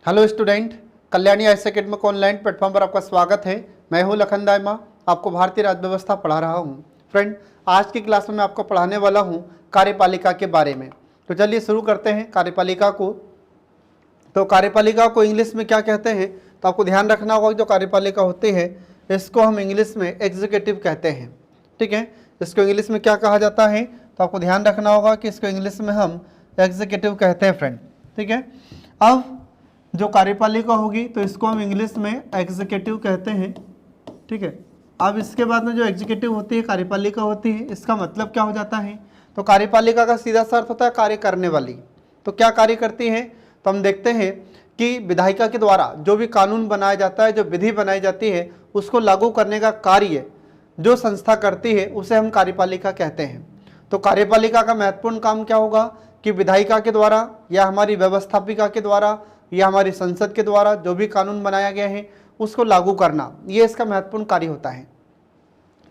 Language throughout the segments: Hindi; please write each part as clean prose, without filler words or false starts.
Hello student, Kalyani IAS academy को ऑनलाइन प्लेटफॉर्म पर आपका स्वागत है। मैं हूं लखन दाइमा, आपको भारतीय राज्य व्यवस्था पढ़ा रहा हूं। फ्रेंड, आज की क्लास में मैं आपको पढ़ाने वाला हूं कार्यपालिका के बारे में। तो चलिए शुरू करते हैं कार्यपालिका को। तो कार्यपालिका को इंग्लिश में क्या कहते हैं, तो आपको ध्यान रखना होगा। जो कार्यपालिका होती है इसको हम इंग्लिश में एग्जीक्यूटिव कहते हैं। ठीक है, इसको इंग्लिश में क्या कहा जाता है, तो आपको ध्यान रखना होगा कि इसको इंग्लिश में हम एग्जीक्यूटिव कहते हैं फ्रेंड। ठीक है, अब जो कार्यपालिका होगी तो इसको हम इंग्लिश में एग्जीक्यूटिव कहते हैं। ठीक है, अब इसके बाद में जो एग्जीक्यूटिव होती है, कार्यपालिका होती है, इसका मतलब क्या हो जाता है, तो कार्यपालिका का सीधा सा अर्थ होता है कार्य करने वाली। तो क्या कार्य करती है, तो हम देखते हैं कि विधायिका के द्वारा जो भी कानून बनाया जाता है, जो विधि बनाई जाती है, उसको लागू करने का कार्य जो संस्था करती है उसे हम कार्यपालिका कहते हैं। तो कार्यपालिका का महत्वपूर्ण काम क्या होगा कि विधायिका के द्वारा या हमारी व्यवस्थापिका के द्वारा या हमारी संसद के द्वारा जो भी कानून बनाया गया है उसको लागू करना, ये इसका महत्वपूर्ण कार्य होता है।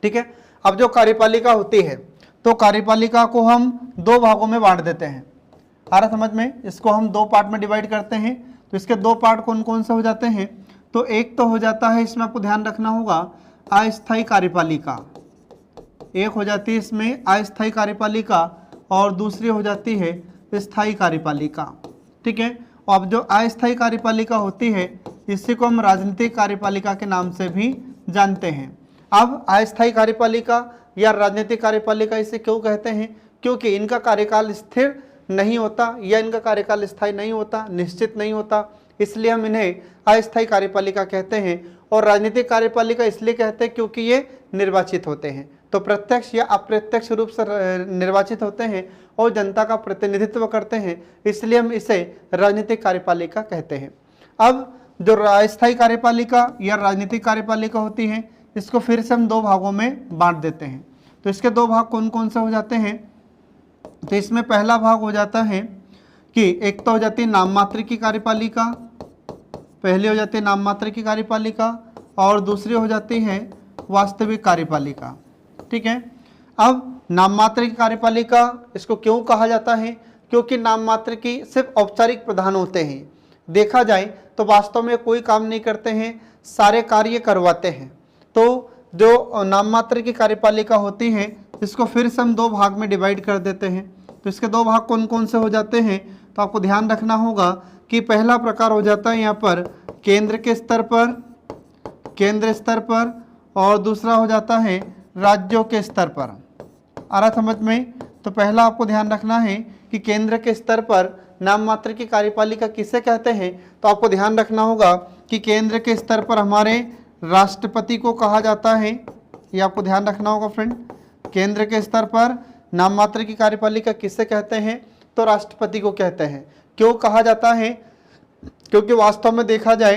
ठीक है, अब जो कार्यपालिका होती है तो कार्यपालिका को हम दो भागों में बांट देते हैं। आ रहा समझ में, इसको हम दो पार्ट में डिवाइड करते हैं। तो इसके दो पार्ट कौन कौन से हो जाते हैं, तो एक तो हो जाता है, इसमें आपको ध्यान रखना होगा, अस्थायी कार्यपालिका। एक हो जाती है इसमें अस्थायी कार्यपालिका और दूसरी हो जाती है स्थायी कार्यपालिका। ठीक है, अब जो अस्थायी कार्यपालिका होती है इसी को हम राजनीतिक कार्यपालिका के नाम से भी जानते हैं। अब अस्थायी कार्यपालिका या राजनीतिक कार्यपालिका इसे क्यों कहते हैं, क्योंकि इनका कार्यकाल स्थिर नहीं होता या इनका कार्यकाल स्थायी नहीं होता, निश्चित नहीं होता, इसलिए हम इन्हें अस्थायी कार्यपालिका कहते हैं। और राजनीतिक कार्यपालिका इसलिए कहते हैं क्योंकि ये निर्वाचित होते हैं, तो प्रत्यक्ष या अप्रत्यक्ष रूप से निर्वाचित होते हैं और जनता का प्रतिनिधित्व करते हैं, इसलिए हम इसे राजनीतिक कार्यपालिका कहते हैं। अब जो अस्थायी कार्यपालिका या राजनीतिक कार्यपालिका होती है इसको फिर से हम दो भागों में बांट देते हैं। तो इसके दो भाग कौन कौन से हो जाते हैं, तो इसमें पहला भाग हो जाता है कि एक तो हो जाती है नाम मात्र की कार्यपालिका, पहली हो जाती है नाम मात्र की कार्यपालिका और दूसरी हो जाती है वास्तविक कार्यपालिका। ठीक है, अब नाम मात्र की कार्यपालिका इसको क्यों कहा जाता है, क्योंकि नाम मात्र की सिर्फ औपचारिक प्रधान होते हैं। देखा जाए तो वास्तव में कोई काम नहीं करते हैं, सारे कार्य करवाते हैं। तो जो नाम मात्र की कार्यपालिका होती है इसको फिर से हम दो भाग में डिवाइड कर देते हैं। तो इसके दो भाग कौन कौन से हो जाते हैं, तो आपको ध्यान रखना होगा कि पहला प्रकार हो जाता है यहाँ पर केंद्र के स्तर पर, केंद्र स्तर पर, और दूसरा हो जाता है राज्यों के स्तर पर। आ रहा समझ में, तो पहला आपको ध्यान रखना है कि केंद्र के स्तर पर नाम मात्र की कार्यपालिका किसे कहते हैं, तो आपको ध्यान रखना होगा कि केंद्र के स्तर पर हमारे राष्ट्रपति को कहा जाता है। ये आपको ध्यान रखना होगा फ्रेंड, केंद्र के स्तर पर नाम मात्र की कार्यपालिका किसे कहते हैं, तो राष्ट्रपति को कहते हैं। क्यों कहा जाता है, क्योंकि वास्तव में देखा जाए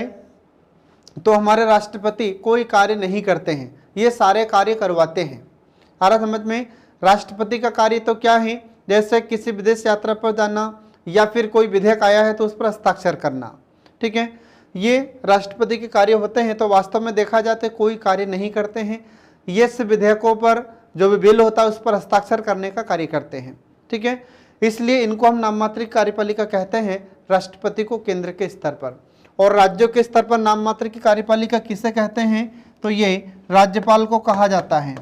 तो हमारे राष्ट्रपति कोई कार्य नहीं करते हैं, ये सारे कार्य करवाते हैं। आ रहा समझ में, राष्ट्रपति का कार्य तो क्या है, जैसे किसी विदेश यात्रा पर जाना या फिर कोई विधेयक आया है तो उस पर हस्ताक्षर करना। ठीक है, ये राष्ट्रपति के कार्य होते हैं। तो वास्तव में देखा जाए तो कोई कार्य नहीं करते हैं, ये सिर्फ विधेयकों पर जो भी बिल होता है उस पर हस्ताक्षर करने का कार्य करते हैं। ठीक है, इसलिए इनको हम नाम मात्र कार्यपालिका कहते हैं, राष्ट्रपति को केंद्र के स्तर पर। और राज्यों के स्तर पर नाम मात्र की कार्यपालिका किसे कहते हैं, तो ये राज्यपाल को कहा जाता है।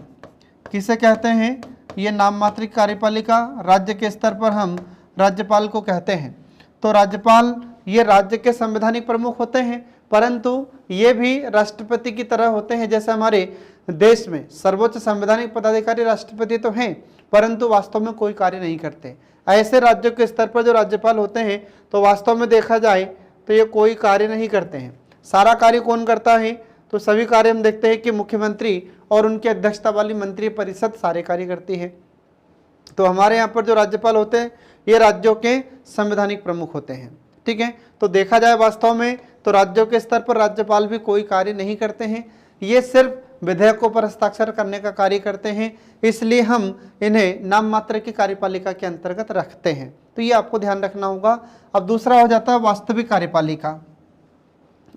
किसे कहते हैं, ये नाम मात्र कार्यपालिका राज्य के स्तर पर हम राज्यपाल को कहते हैं। तो राज्यपाल ये राज्य के संवैधानिक प्रमुख होते हैं, परंतु ये भी राष्ट्रपति की तरह होते हैं। जैसे हमारे देश में सर्वोच्च संवैधानिक पदाधिकारी राष्ट्रपति तो हैं, परंतु वास्तव में कोई कार्य नहीं करते। ऐसे राज्यों के स्तर पर जो राज्यपाल होते हैं तो वास्तव में देखा जाए तो ये कोई कार्य नहीं करते हैं। सारा कार्य कौन करता है, तो सभी कार्य हम देखते हैं कि मुख्यमंत्री और उनकी अध्यक्षता वाली मंत्री परिषद सारे कार्य करती है। तो हमारे यहाँ पर जो राज्यपाल होते हैं ये राज्यों के संवैधानिक प्रमुख होते हैं। ठीक है, तो देखा जाए वास्तव में तो राज्यों के स्तर पर राज्यपाल भी कोई कार्य नहीं करते हैं, ये सिर्फ विधेयकों पर हस्ताक्षर करने का कार्य करते हैं, इसलिए हम इन्हें नाम मात्र की कार्यपालिका के अंतर्गत रखते हैं। तो ये आपको ध्यान रखना होगा। अब दूसरा हो जाता है वास्तविक कार्यपालिका।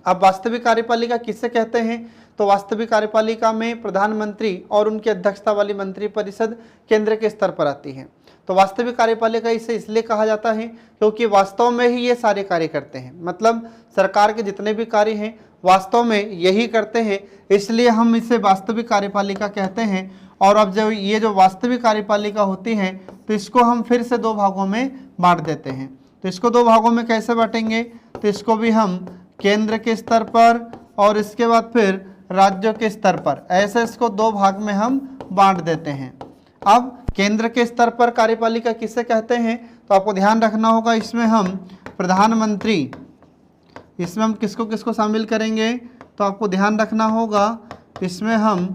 अब वास्तविक कार्यपालिका किसे कहते हैं, तो वास्तविक कार्यपालिका में प्रधानमंत्री और उनकी अध्यक्षता वाली मंत्रिपरिषद केंद्र के स्तर पर आती है। तो वास्तविक कार्यपालिका इसे इसलिए कहा जाता है क्योंकि वास्तव में ही ये सारे कार्य करते हैं, मतलब सरकार के जितने भी कार्य हैं वास्तव में यही करते हैं, इसलिए हम इसे वास्तविक कार्यपालिका कहते हैं। और अब जब ये जो वास्तविक कार्यपालिका होती है तो इसको हम फिर से दो भागों में बांट देते हैं। तो इसको दो भागों में कैसे बांटेंगे, तो इसको भी हम केंद्र के स्तर पर और इसके बाद फिर राज्यों के स्तर पर, ऐसे इसको दो भाग में हम बांट देते हैं। अब केंद्र के स्तर पर कार्यपालिका किसे कहते हैं, तो आपको ध्यान रखना होगा, इसमें हम प्रधानमंत्री, इसमें हम किसको किसको शामिल करेंगे, तो आपको ध्यान रखना होगा इसमें हम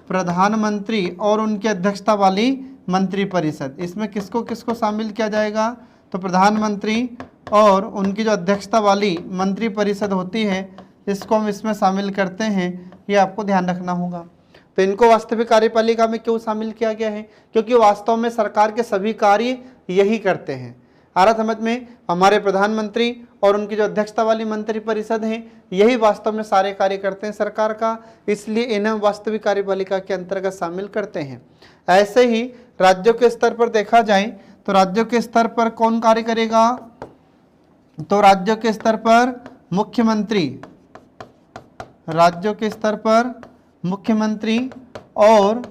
प्रधानमंत्री और उनकी अध्यक्षता वाली मंत्रिपरिषद, इसमें किसको किसको शामिल किया जाएगा, तो प्रधानमंत्री और उनकी जो अध्यक्षता वाली मंत्रिपरिषद होती है इसको हम इसमें शामिल करते हैं, ये आपको ध्यान रखना होगा। तो इनको वास्तविक कार्यपालिका में क्यों शामिल किया गया है, क्योंकि वास्तव में सरकार के सभी कार्य यही करते हैं। आ रहा समझ में, हमारे प्रधानमंत्री और उनकी जो अध्यक्षता वाली मंत्रिपरिषद हैं यही वास्तव में सारे कार्य करते हैं सरकार का, इसलिए इन्हें वास्तविक कार्यपालिका के अंतर्गत शामिल करते हैं। ऐसे ही राज्यों के स्तर पर देखा जाए तो राज्यों के स्तर पर कौन कार्य करेगा, तो राज्यों के स्तर पर मुख्यमंत्री, राज्यों के स्तर पर मुख्यमंत्री और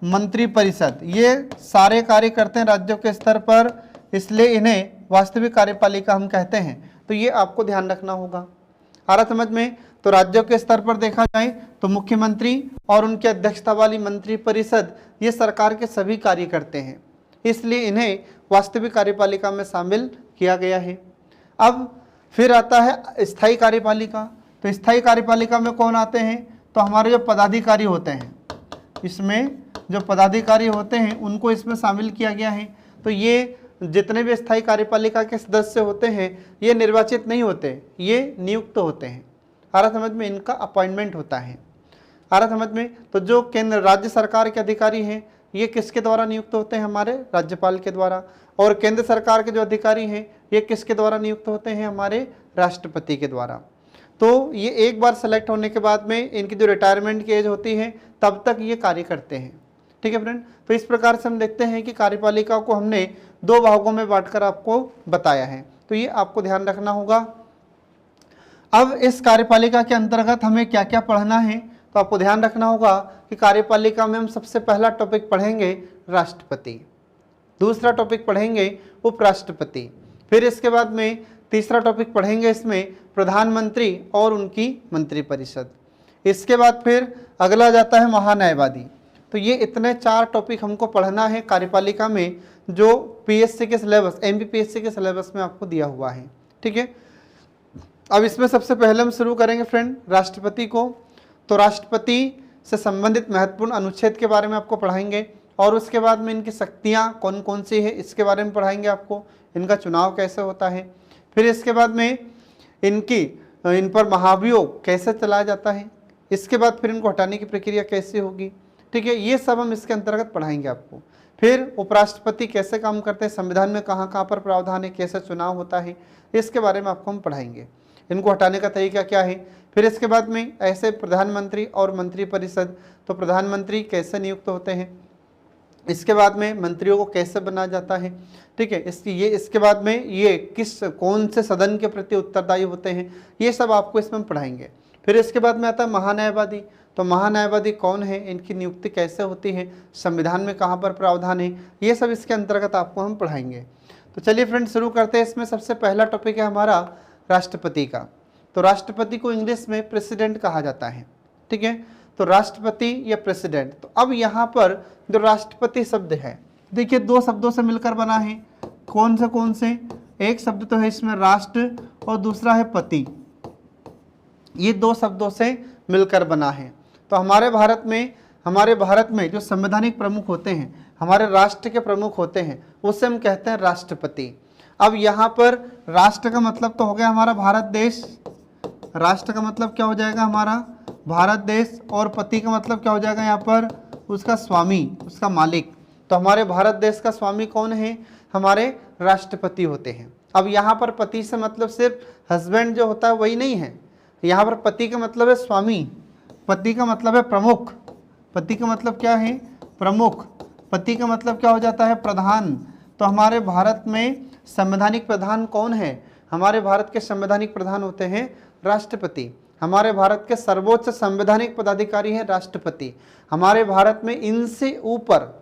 मंत्रिपरिषद, ये सारे कार्य करते हैं राज्यों के स्तर पर, इसलिए इन्हें वास्तविक कार्यपालिका हम कहते हैं। तो ये आपको ध्यान रखना होगा। आ रहा समझ में, तो राज्यों के स्तर पर देखा जाए तो मुख्यमंत्री और उनकी अध्यक्षता वाली मंत्रिपरिषद ये सरकार के सभी कार्य करते हैं, इसलिए इन्हें वास्तविक कार्यपालिका में शामिल किया गया है। अब फिर आता है स्थायी कार्यपालिका। तो स्थायी कार्यपालिका में कौन आते हैं, तो हमारे जो पदाधिकारी होते हैं, इसमें जो पदाधिकारी होते हैं उनको इसमें शामिल किया गया है। तो ये जितने भी स्थायी कार्यपालिका के सदस्य होते हैं ये निर्वाचित नहीं होते, ये नियुक्त होते हैं। आ रहा समझ में, इनका अपॉइंटमेंट होता है। आ रहा समझ में, तो जो केंद्र राज्य सरकार के अधिकारी हैं ये किसके द्वारा नियुक्त होते हैं, हमारे राज्यपाल के द्वारा, और केंद्र सरकार के जो अधिकारी हैं ये किसके द्वारा नियुक्त होते हैं, हमारे राष्ट्रपति के द्वारा। तो ये एक बार सेलेक्ट होने के बाद में इनकी जो रिटायरमेंट की एज होती है तब तक ये कार्य करते हैं। ठीक है फ्रेंड, तो इस प्रकार से हम देखते हैं कि कार्यपालिका को हमने दो भागों में बांटकर आपको बताया है, तो ये आपको ध्यान रखना होगा। अब इस कार्यपालिका के अंतर्गत हमें क्या क्या पढ़ना है, तो आपको ध्यान रखना होगा कि कार्यपालिका में हम सबसे पहला टॉपिक पढ़ेंगे राष्ट्रपति, दूसरा टॉपिक पढ़ेंगे उपराष्ट्रपति, फिर इसके बाद में तीसरा टॉपिक पढ़ेंगे इसमें प्रधानमंत्री और उनकी मंत्रिपरिषद, इसके बाद फिर अगला जाता है महान्यायवादी। तो ये इतने चार टॉपिक हमको पढ़ना है कार्यपालिका में, जो पीएससी के सिलेबस, एमपीपीएससी के सिलेबस में आपको दिया हुआ है। ठीक है, अब इसमें सबसे पहले हम शुरू करेंगे फ्रेंड राष्ट्रपति को। तो राष्ट्रपति से संबंधित महत्वपूर्ण अनुच्छेद के बारे में आपको पढ़ाएंगे, और उसके बाद में इनकी शक्तियाँ कौन कौन सी है इसके बारे में पढ़ाएंगे आपको, इनका चुनाव कैसे होता है, फिर इसके बाद में इन पर महाभियोग कैसे चलाया जाता है, इसके बाद फिर इनको हटाने की प्रक्रिया कैसे होगी। ठीक है, ये सब हम इसके अंतर्गत पढ़ाएंगे आपको। फिर उपराष्ट्रपति कैसे काम करते हैं, संविधान में कहाँ कहाँ पर प्रावधान है, कैसे चुनाव होता है, इसके बारे में आपको हम पढ़ाएंगे, इनको हटाने का तरीका क्या है। फिर इसके बाद में ऐसे प्रधानमंत्री और मंत्रिपरिषद, तो प्रधानमंत्री कैसे नियुक्त होते हैं, इसके बाद में मंत्रियों को कैसे बनाया जाता है। ठीक है, इसके बाद में ये कौन से सदन के प्रति उत्तरदायी होते हैं, ये सब आपको इसमें पढ़ाएंगे। फिर इसके बाद में आता है महान्यायवादी। तो महान्यायवादी कौन है, इनकी नियुक्ति कैसे होती है, संविधान में कहाँ पर प्रावधान है, ये सब इसके अंतर्गत आपको हम पढ़ाएंगे। तो चलिए फ्रेंड शुरू करते हैं। इसमें सबसे पहला टॉपिक है हमारा राष्ट्रपति का। तो राष्ट्रपति को इंग्लिश में प्रेसिडेंट कहा जाता है। ठीक है, तो राष्ट्रपति या प्रेसिडेंट। तो अब यहाँ पर जो राष्ट्रपति शब्द है, देखिए दो शब्दों से मिलकर बना है। कौन से, एक शब्द तो है इसमें राष्ट्र और दूसरा है पति, ये दो शब्दों से मिलकर बना है। तो हमारे भारत में जो संवैधानिक प्रमुख होते हैं, हमारे राष्ट्र के प्रमुख होते हैं, उससे हम कहते हैं राष्ट्रपति। अब यहाँ पर राष्ट्र का मतलब तो हो गया हमारा भारत देश, राष्ट्र का मतलब क्या हो जाएगा हमारा भारत देश, और पति का मतलब क्या हो जाएगा यहाँ पर उसका स्वामी, उसका मालिक। तो हमारे भारत देश का स्वामी कौन है, हमारे राष्ट्रपति होते हैं। अब यहाँ पर पति से मतलब सिर्फ हस्बैंड जो होता है वही नहीं है, यहाँ पर पति का मतलब है स्वामी, पति का मतलब है प्रमुख, पति का मतलब क्या है, प्रमुख, पति का मतलब क्या हो जाता है, प्रधान। तो हमारे भारत में संवैधानिक प्रधान कौन है, हमारे भारत के संवैधानिक प्रधान होते हैं राष्ट्रपति। हमारे भारत के सर्वोच्च संवैधानिक पदाधिकारी है राष्ट्रपति। हमारे भारत में इनसे ऊपर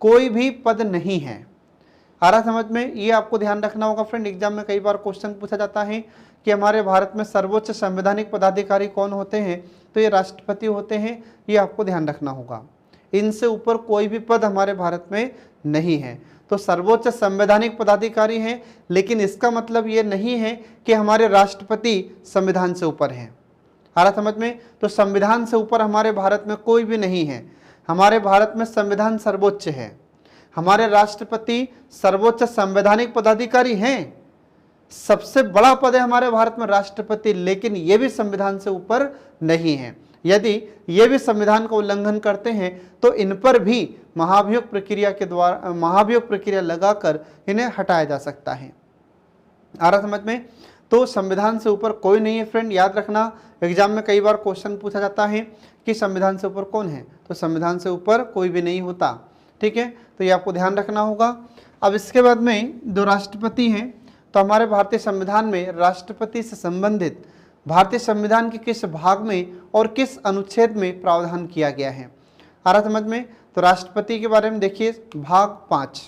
कोई भी पद नहीं है। आ रहा समझ में, ये आपको ध्यान रखना होगा फ्रेंड। एग्जाम में कई बार क्वेश्चन पूछा जाता है कि हमारे भारत में सर्वोच्च संवैधानिक पदाधिकारी कौन होते हैं, तो ये राष्ट्रपति होते हैं, ये आपको ध्यान रखना होगा। इनसे ऊपर कोई भी पद हमारे भारत में नहीं है। तो सर्वोच्च संवैधानिक पदाधिकारी हैं, लेकिन इसका मतलब ये नहीं है कि हमारे राष्ट्रपति संविधान से ऊपर हैं। आ रहा समझ में, तो संविधान से ऊपर हमारे भारत में कोई भी नहीं है। हमारे भारत में संविधान सर्वोच्च है, हमारे राष्ट्रपति सर्वोच्च संवैधानिक पदाधिकारी हैं, सबसे बड़ा पद है हमारे भारत में राष्ट्रपति, लेकिन ये भी संविधान से ऊपर नहीं है। यदि ये भी संविधान का उल्लंघन करते हैं तो इन पर भी महाभियोग प्रक्रिया के द्वारा महाभियोग प्रक्रिया लगाकर इन्हें हटाया जा सकता है। आ रहा समझ में, तो संविधान से ऊपर कोई नहीं है फ्रेंड, याद रखना। एग्जाम में कई बार क्वेश्चन पूछा जाता है कि संविधान से ऊपर कौन है, तो संविधान से ऊपर कोई भी नहीं होता। ठीक है, तो ये आपको ध्यान रखना होगा। अब इसके बाद में जो राष्ट्रपति हैं, तो हमारे भारतीय संविधान में राष्ट्रपति से संबंधित भारतीय संविधान के किस भाग में और किस अनुच्छेद में प्रावधान किया गया है। आ रहा समझ में, तो राष्ट्रपति के बारे में देखिए भाग 5,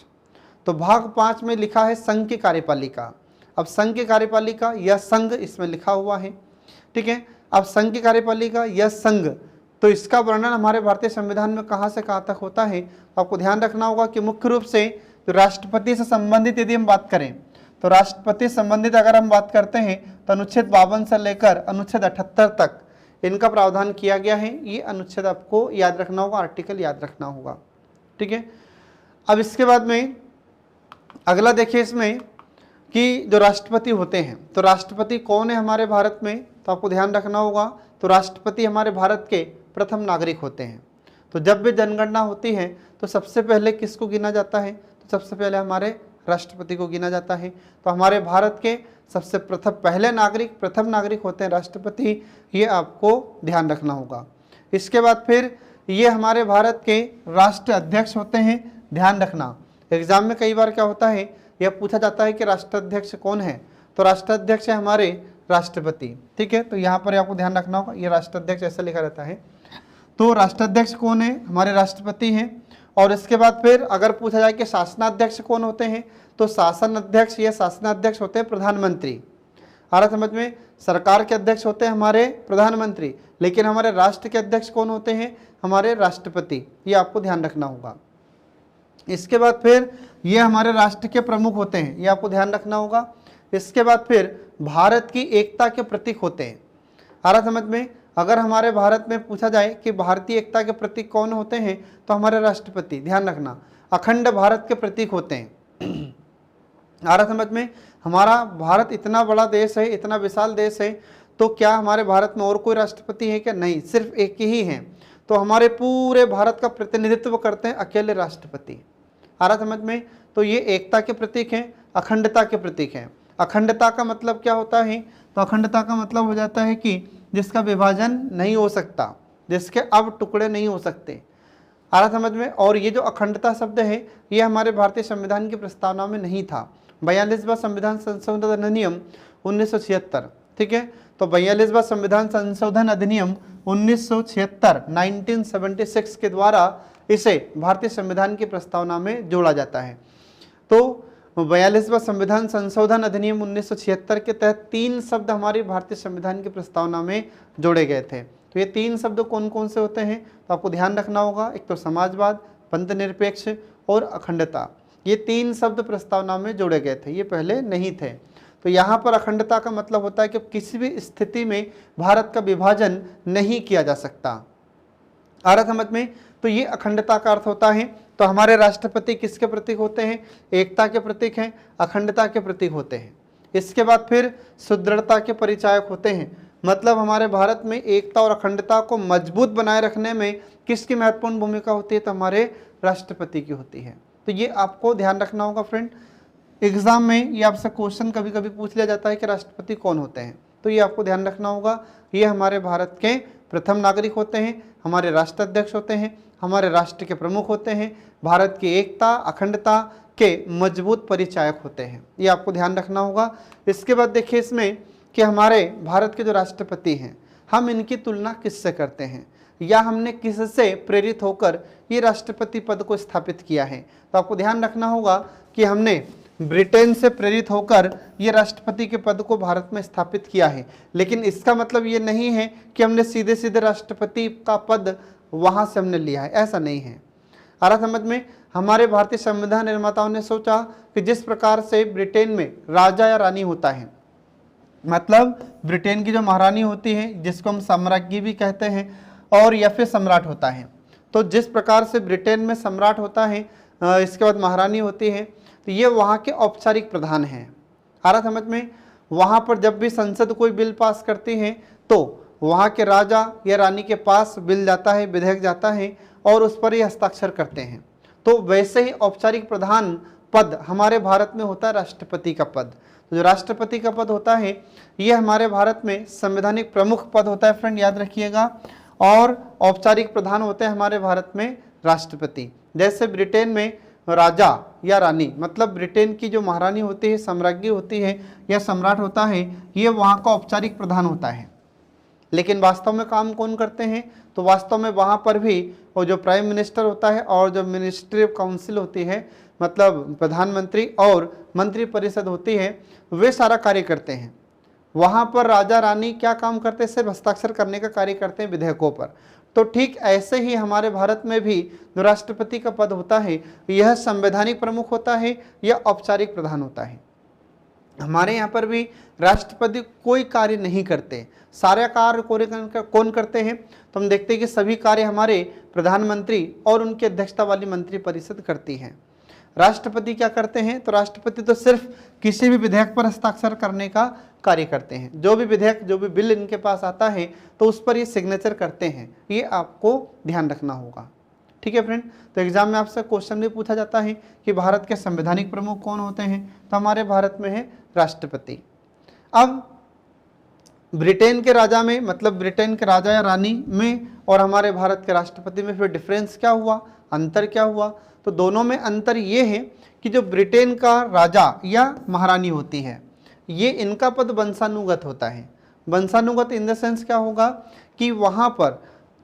तो भाग 5 में लिखा है संघ की कार्यपालिका। अब संघ की कार्यपालिका या संघ इसमें लिखा हुआ है, ठीक है। अब संघ की कार्यपालिका या संघ, तो इसका वर्णन हमारे भारतीय संविधान में कहाँ से कहाँ तक होता है, आपको ध्यान रखना होगा कि मुख्य रूप से तो राष्ट्रपति से संबंधित यदि हम बात करें, तो राष्ट्रपति संबंधित अगर हम बात करते हैं तो अनुच्छेद 52 से लेकर अनुच्छेद 78 तक इनका प्रावधान किया गया है। ये अनुच्छेद आपको याद रखना होगा, आर्टिकल याद रखना होगा, ठीक है। अब इसके बाद में अगला देखिए इसमें कि जो राष्ट्रपति होते हैं, तो राष्ट्रपति कौन है हमारे भारत में, तो आपको ध्यान रखना होगा। तो राष्ट्रपति हमारे भारत के प्रथम नागरिक होते हैं। तो जब भी जनगणना होती है तो सबसे पहले किसको गिना जाता है, तो सबसे पहले हमारे राष्ट्रपति को गिना जाता है। तो हमारे भारत के सबसे प्रथम नागरिक होते हैं राष्ट्रपति, ये आपको ध्यान रखना होगा। इसके बाद फिर ये हमारे भारत के राष्ट्र अध्यक्ष होते हैं, ध्यान रखना। एग्जाम में कई बार क्या होता है, यह पूछा जाता है कि राष्ट्राध्यक्ष कौन है, तो राष्ट्राध्यक्ष है हमारे राष्ट्रपति, ठीक है। तो यहाँ पर आपको ध्यान रखना होगा, ये राष्ट्राध्यक्ष ऐसा लिखा रहता है। तो राष्ट्राध्यक्ष कौन है, हमारे राष्ट्रपति हैं। और इसके बाद फिर अगर पूछा जाए कि शासनाध्यक्ष कौन होते हैं, तो शासन अध्यक्ष या शासनाध्यक्ष होते हैं प्रधानमंत्री। आ रहा समझ में, सरकार के अध्यक्ष होते हैं हमारे प्रधानमंत्री, लेकिन हमारे राष्ट्र के अध्यक्ष कौन होते हैं, हमारे राष्ट्रपति, ये आपको ध्यान रखना होगा। इसके बाद फिर ये हमारे राष्ट्र के प्रमुख होते हैं, ये आपको ध्यान रखना होगा। इसके बाद फिर भारत की एकता के प्रतीक होते हैं। आ रहा समझ में, अगर हमारे भारत में पूछा जाए कि भारतीय एकता के प्रतीक कौन होते हैं, तो हमारे राष्ट्रपति, ध्यान रखना। अखंड भारत के प्रतीक होते हैं। आ रहा समझ में, हमारा भारत इतना बड़ा देश है, इतना विशाल देश है, तो क्या हमारे भारत में और कोई राष्ट्रपति है क्या, नहीं, सिर्फ एक ही है। तो हमारे पूरे भारत का प्रतिनिधित्व करते हैं अकेले राष्ट्रपति। आ रहा समझ में, तो ये एकता के प्रतीक हैं, अखंडता के प्रतीक हैं। अखंडता का मतलब क्या होता है, तो अखंडता का मतलब हो जाता है कि जिसका विभाजन नहीं हो सकता, जिसके अब टुकड़े नहीं हो सकते। आ रहा समझ में। और ये जो अखंडता शब्द है, ये हमारे भारतीय संविधान की प्रस्तावना में नहीं था। 42वां संविधान संशोधन अधिनियम 1976, ठीक है। तो 42वां संविधान संशोधन अधिनियम 1976 के द्वारा इसे भारतीय संविधान की प्रस्तावना में जोड़ा जाता है। तो 42वां संविधान संशोधन अधिनियम 1976 के तहत 3 शब्द हमारी भारतीय संविधान की प्रस्तावना में जोड़े गए थे। तो ये 3 शब्द कौन कौन से होते हैं, तो आपको ध्यान रखना होगा। एक तो समाजवाद, पंथ निरपेक्ष और अखंडता, ये 3 शब्द प्रस्तावना में जोड़े गए थे, ये पहले नहीं थे। तो यहाँ पर अखंडता का मतलब होता है कि किसी भी स्थिति में भारत का विभाजन नहीं किया जा सकता। आ रहा समझ में, तो ये अखंडता का अर्थ होता है। तो हमारे राष्ट्रपति किसके प्रतीक होते हैं, एकता के प्रतीक हैं, अखंडता के प्रतीक होते हैं। इसके बाद फिर सुदृढ़ता के परिचायक होते हैं, मतलब हमारे भारत में एकता और अखंडता को मजबूत बनाए रखने में किसकी महत्वपूर्ण भूमिका होती है, तो हमारे राष्ट्रपति की होती है। तो ये आपको ध्यान रखना होगा फ्रेंड। एग्जाम में ये आपसे क्वेश्चन कभी कभी पूछ लिया जाता है कि राष्ट्रपति कौन होते हैं, तो ये आपको ध्यान रखना होगा। ये हमारे भारत के प्रथम नागरिक होते हैं, हमारे राष्ट्राध्यक्ष होते हैं, हमारे राष्ट्र के प्रमुख होते हैं, भारत की एकता अखंडता के मजबूत परिचायक होते हैं। ये आपको ध्यान रखना होगा। इसके बाद देखिए इसमें कि हमारे भारत के जो राष्ट्रपति हैं, हम इनकी तुलना किससे करते हैं या हमने किससे प्रेरित होकर ये राष्ट्रपति पद को स्थापित किया है। तो आपको ध्यान रखना होगा कि हमने ब्रिटेन से प्रेरित होकर ये राष्ट्रपति के पद को भारत में स्थापित किया है, लेकिन इसका मतलब ये नहीं है कि हमने सीधे सीधे राष्ट्रपति का पद वहाँ से हमने लिया है, ऐसा नहीं है। आ रहा समझ में? हमारे भारतीय संविधान निर्माताओं ने सोचा कि जिस प्रकार से ब्रिटेन में राजा या रानी होता है, मतलब ब्रिटेन की जो महारानी होती है जिसको हम साम्राज्ञी भी कहते हैं, और या फिर सम्राट होता है, तो जिस प्रकार से ब्रिटेन में सम्राट होता है, इसके बाद महारानी होती है, तो ये वहाँ के औपचारिक प्रधान हैं। आ रहा समझ में? वहाँ पर जब भी संसद कोई बिल पास करती है तो वहाँ के राजा या रानी के पास बिल जाता है, विधेयक जाता है और उस पर ये हस्ताक्षर करते हैं। तो वैसे ही औपचारिक प्रधान पद हमारे भारत में होता है राष्ट्रपति का पद। तो जो राष्ट्रपति का पद होता है ये हमारे भारत में संवैधानिक प्रमुख पद होता है फ्रेंड, याद रखिएगा। और औपचारिक प्रधान होते हैं हमारे भारत में राष्ट्रपति। जैसे ब्रिटेन में राजा या रानी, मतलब ब्रिटेन की जो महारानी होती है, साम्राज्ञी होती है या सम्राट होता है, ये वहाँ का औपचारिक प्रधान होता है। लेकिन वास्तव में काम कौन करते हैं? तो वास्तव में वहाँ पर भी वो जो प्राइम मिनिस्टर होता है और जो मिनिस्ट्री ऑफ काउंसिल होती है, मतलब प्रधानमंत्री और मंत्री परिषद होती है, वे सारा कार्य करते हैं। वहाँ पर राजा रानी क्या काम करते हैं? सिर्फ हस्ताक्षर करने का कार्य करते हैं विधेयकों पर। तो ठीक ऐसे ही हमारे भारत में भी जो राष्ट्रपति का पद होता है यह संवैधानिक प्रमुख होता है या औपचारिक प्रधान होता है। हमारे यहाँ पर भी राष्ट्रपति कोई कार्य नहीं करते, सारे कार्य कौन करते हैं? तो हम देखते हैं कि सभी कार्य हमारे प्रधानमंत्री और उनकी अध्यक्षता वाली मंत्रिपरिषद करती है। राष्ट्रपति क्या करते हैं? तो राष्ट्रपति तो सिर्फ किसी भी विधेयक पर हस्ताक्षर करने का कार्य करते हैं। जो भी विधेयक, जो भी बिल इनके पास आता है तो उस पर ये सिग्नेचर करते हैं। ये आपको ध्यान रखना होगा, ठीक है फ्रेंड। तो एग्जाम में आपसे क्वेश्चन भी पूछा जाता है कि भारत के संवैधानिक प्रमुख कौन होते हैं? तो हमारे भारत में है राष्ट्रपति। अब ब्रिटेन के राजा में, मतलब ब्रिटेन के राजा या रानी में और हमारे भारत के राष्ट्रपति में फिर डिफरेंस क्या हुआ, अंतर क्या हुआ? तो दोनों में अंतर ये है कि जो ब्रिटेन का राजा या महारानी होती है, ये इनका पद वंशानुगत होता है। वंशानुगत इन द सेंस क्या होगा कि वहाँ पर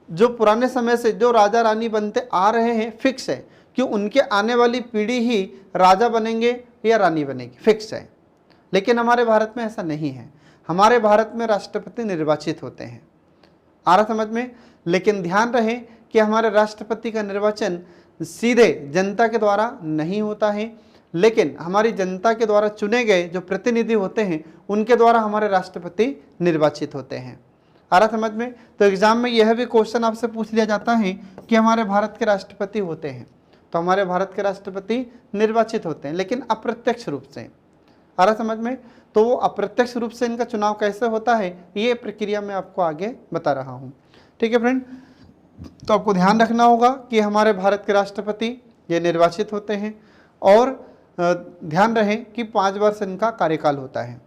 जो पुराने समय से जो राजा रानी बनते आ रहे हैं, फिक्स है कि उनके आने वाली पीढ़ी ही राजा बनेंगे या रानी बनेगी, फिक्स है। लेकिन हमारे भारत में ऐसा नहीं है। हमारे भारत में राष्ट्रपति निर्वाचित होते हैं। आ रहा समझ में? लेकिन ध्यान रहे कि हमारे राष्ट्रपति का निर्वाचन सीधे जनता के द्वारा नहीं होता है, लेकिन हमारी जनता के द्वारा चुने गए जो प्रतिनिधि होते हैं उनके द्वारा हमारे राष्ट्रपति निर्वाचित होते हैं। आ रहा समझ में? तो एग्जाम में यह भी क्वेश्चन आपसे पूछ लिया जाता है कि हमारे भारत के राष्ट्रपति होते हैं, तो हमारे भारत के राष्ट्रपति निर्वाचित होते हैं लेकिन अप्रत्यक्ष रूप से। आ रहा समझ में? तो वो अप्रत्यक्ष रूप से इनका चुनाव कैसे होता है ये प्रक्रिया मैं आपको आगे बता रहा हूँ, ठीक है फ्रेंड। तो आपको ध्यान रखना होगा कि हमारे भारत के राष्ट्रपति ये निर्वाचित होते हैं और ध्यान रहे कि 5 वर्ष इनका कार्यकाल होता है।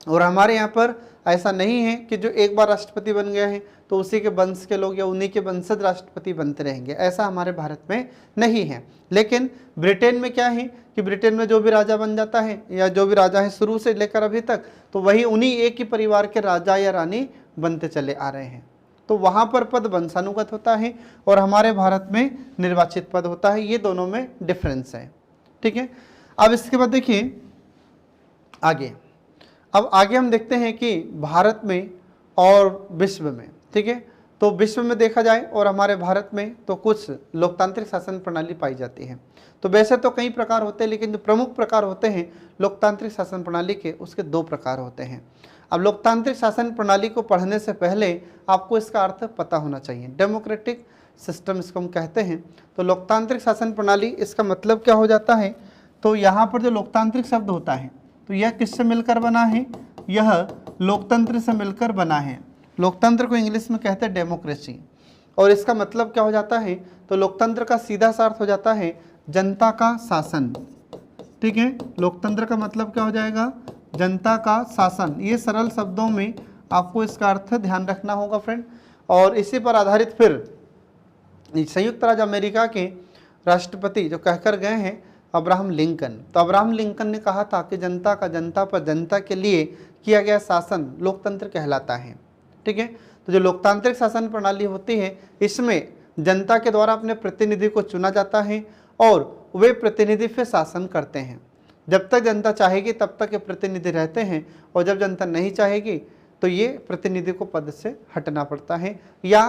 और हमारे यहाँ पर ऐसा नहीं है कि जो एक बार राष्ट्रपति बन गया है तो उसी के वंश के लोग या उन्हीं के वंशज राष्ट्रपति बनते रहेंगे, ऐसा हमारे भारत में नहीं है। लेकिन ब्रिटेन में क्या है कि ब्रिटेन में जो भी राजा बन जाता है या जो भी राजा है शुरू से लेकर अभी तक, तो वही उन्हीं एक ही परिवार के राजा या रानी बनते चले आ रहे हैं। तो वहाँ पर पद वंशानुगत होता है और हमारे भारत में निर्वाचित पद होता है। ये दोनों में डिफरेंस है, ठीक है। अब इसके बाद देखिए आगे, अब आगे हम देखते हैं कि भारत में और विश्व में, ठीक है। तो विश्व में देखा जाए और हमारे भारत में तो कुछ लोकतांत्रिक शासन प्रणाली पाई जाती है। तो वैसे तो कई प्रकार होते हैं, लेकिन जो प्रमुख प्रकार होते हैं लोकतांत्रिक शासन प्रणाली के, उसके 2 प्रकार होते हैं। अब लोकतांत्रिक शासन प्रणाली को पढ़ने से पहले आपको इसका अर्थ पता होना चाहिए। डेमोक्रेटिक सिस्टम इसको हम कहते हैं। तो लोकतांत्रिक शासन प्रणाली, इसका मतलब क्या हो जाता है? तो यहाँ पर जो लोकतांत्रिक शब्द होता है तो यह किससे मिलकर बना है? यह लोकतंत्र से मिलकर बना है। लोकतंत्र को इंग्लिश में कहते हैं डेमोक्रेसी। और इसका मतलब क्या हो जाता है? तो लोकतंत्र का सीधा सा अर्थ हो जाता है जनता का शासन, ठीक है। लोकतंत्र का मतलब क्या हो जाएगा? जनता का शासन। ये सरल शब्दों में आपको इसका अर्थ ध्यान रखना होगा फ्रेंड। और इसी पर आधारित फिर संयुक्त राज्य अमेरिका के राष्ट्रपति जो कहकर गए हैं अब्राहम लिंकन। तो अब्राहम लिंकन ने कहा था कि जनता का जनता पर जनता के लिए किया गया शासन लोकतंत्र कहलाता है। ठीक है, तो जो लोकतांत्रिक शासन प्रणाली होती है इसमें जनता के द्वारा अपने प्रतिनिधि को चुना जाता है और वे प्रतिनिधि फिर शासन करते हैं। जब तक जनता चाहेगी तब तक ये प्रतिनिधि रहते हैं और जब जनता नहीं चाहेगी तो ये प्रतिनिधि को पद से हटना पड़ता है या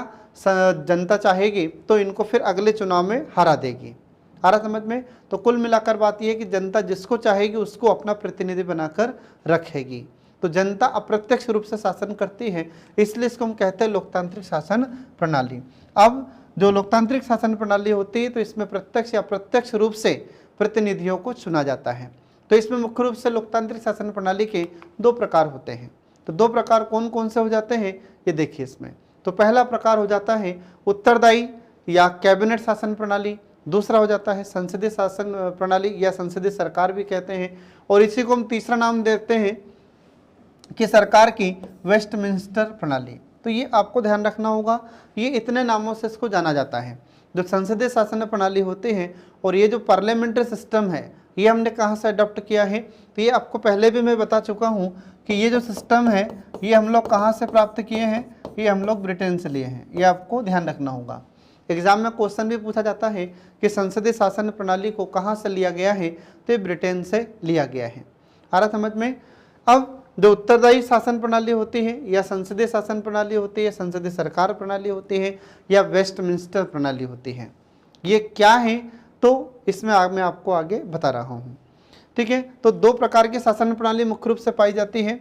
जनता चाहेगी तो इनको फिर अगले चुनाव में हरा देगी। आ रहा समझ में? तो कुल मिलाकर बात यह है कि जनता जिसको चाहेगी उसको अपना प्रतिनिधि बनाकर रखेगी। तो जनता अप्रत्यक्ष रूप से शासन करती है, इसलिए इसको हम कहते हैं लोकतांत्रिक शासन प्रणाली। अब जो लोकतांत्रिक शासन प्रणाली होती है तो इसमें प्रत्यक्ष या अप्रत्यक्ष रूप से प्रतिनिधियों को चुना जाता है। तो इसमें मुख्य रूप से लोकतांत्रिक शासन प्रणाली के दो प्रकार होते हैं। तो दो प्रकार कौन कौन से हो जाते हैं ये देखिए इसमें। तो पहला प्रकार हो जाता है उत्तरदायी या कैबिनेट शासन प्रणाली, दूसरा हो जाता है संसदीय शासन प्रणाली या संसदीय सरकार भी कहते हैं, और इसी को हम तीसरा नाम देते हैं कि सरकार की वेस्टमिंस्टर प्रणाली। तो ये आपको ध्यान रखना होगा, ये इतने नामों से इसको जाना जाता है। जो संसदीय शासन प्रणाली होती है और ये जो पार्लियामेंट्री सिस्टम है ये हमने कहाँ से अडॉप्ट किया है, तो ये आपको पहले भी मैं बता चुका हूँ कि ये जो सिस्टम है ये हम लोग कहाँ से प्राप्त किए हैं, ये हम लोग ब्रिटेन से लिए हैं। ये आपको ध्यान रखना होगा। एग्जाम में क्वेश्चन भी पूछा जाता है कि संसदीय शासन प्रणाली को कहाँ से लिया गया है, तो ये ब्रिटेन से लिया गया है। आ रहा समझ में? अब जो उत्तरदायी शासन प्रणाली होती है या संसदीय शासन प्रणाली होती है, संसदीय सरकार प्रणाली होती है या वेस्टमिंस्टर प्रणाली होती है, ये क्या है तो इसमें मैं आपको आगे बता रहा हूँ। ठीक है, तो दो प्रकार की शासन प्रणाली मुख्य रूप से पाई जाती है।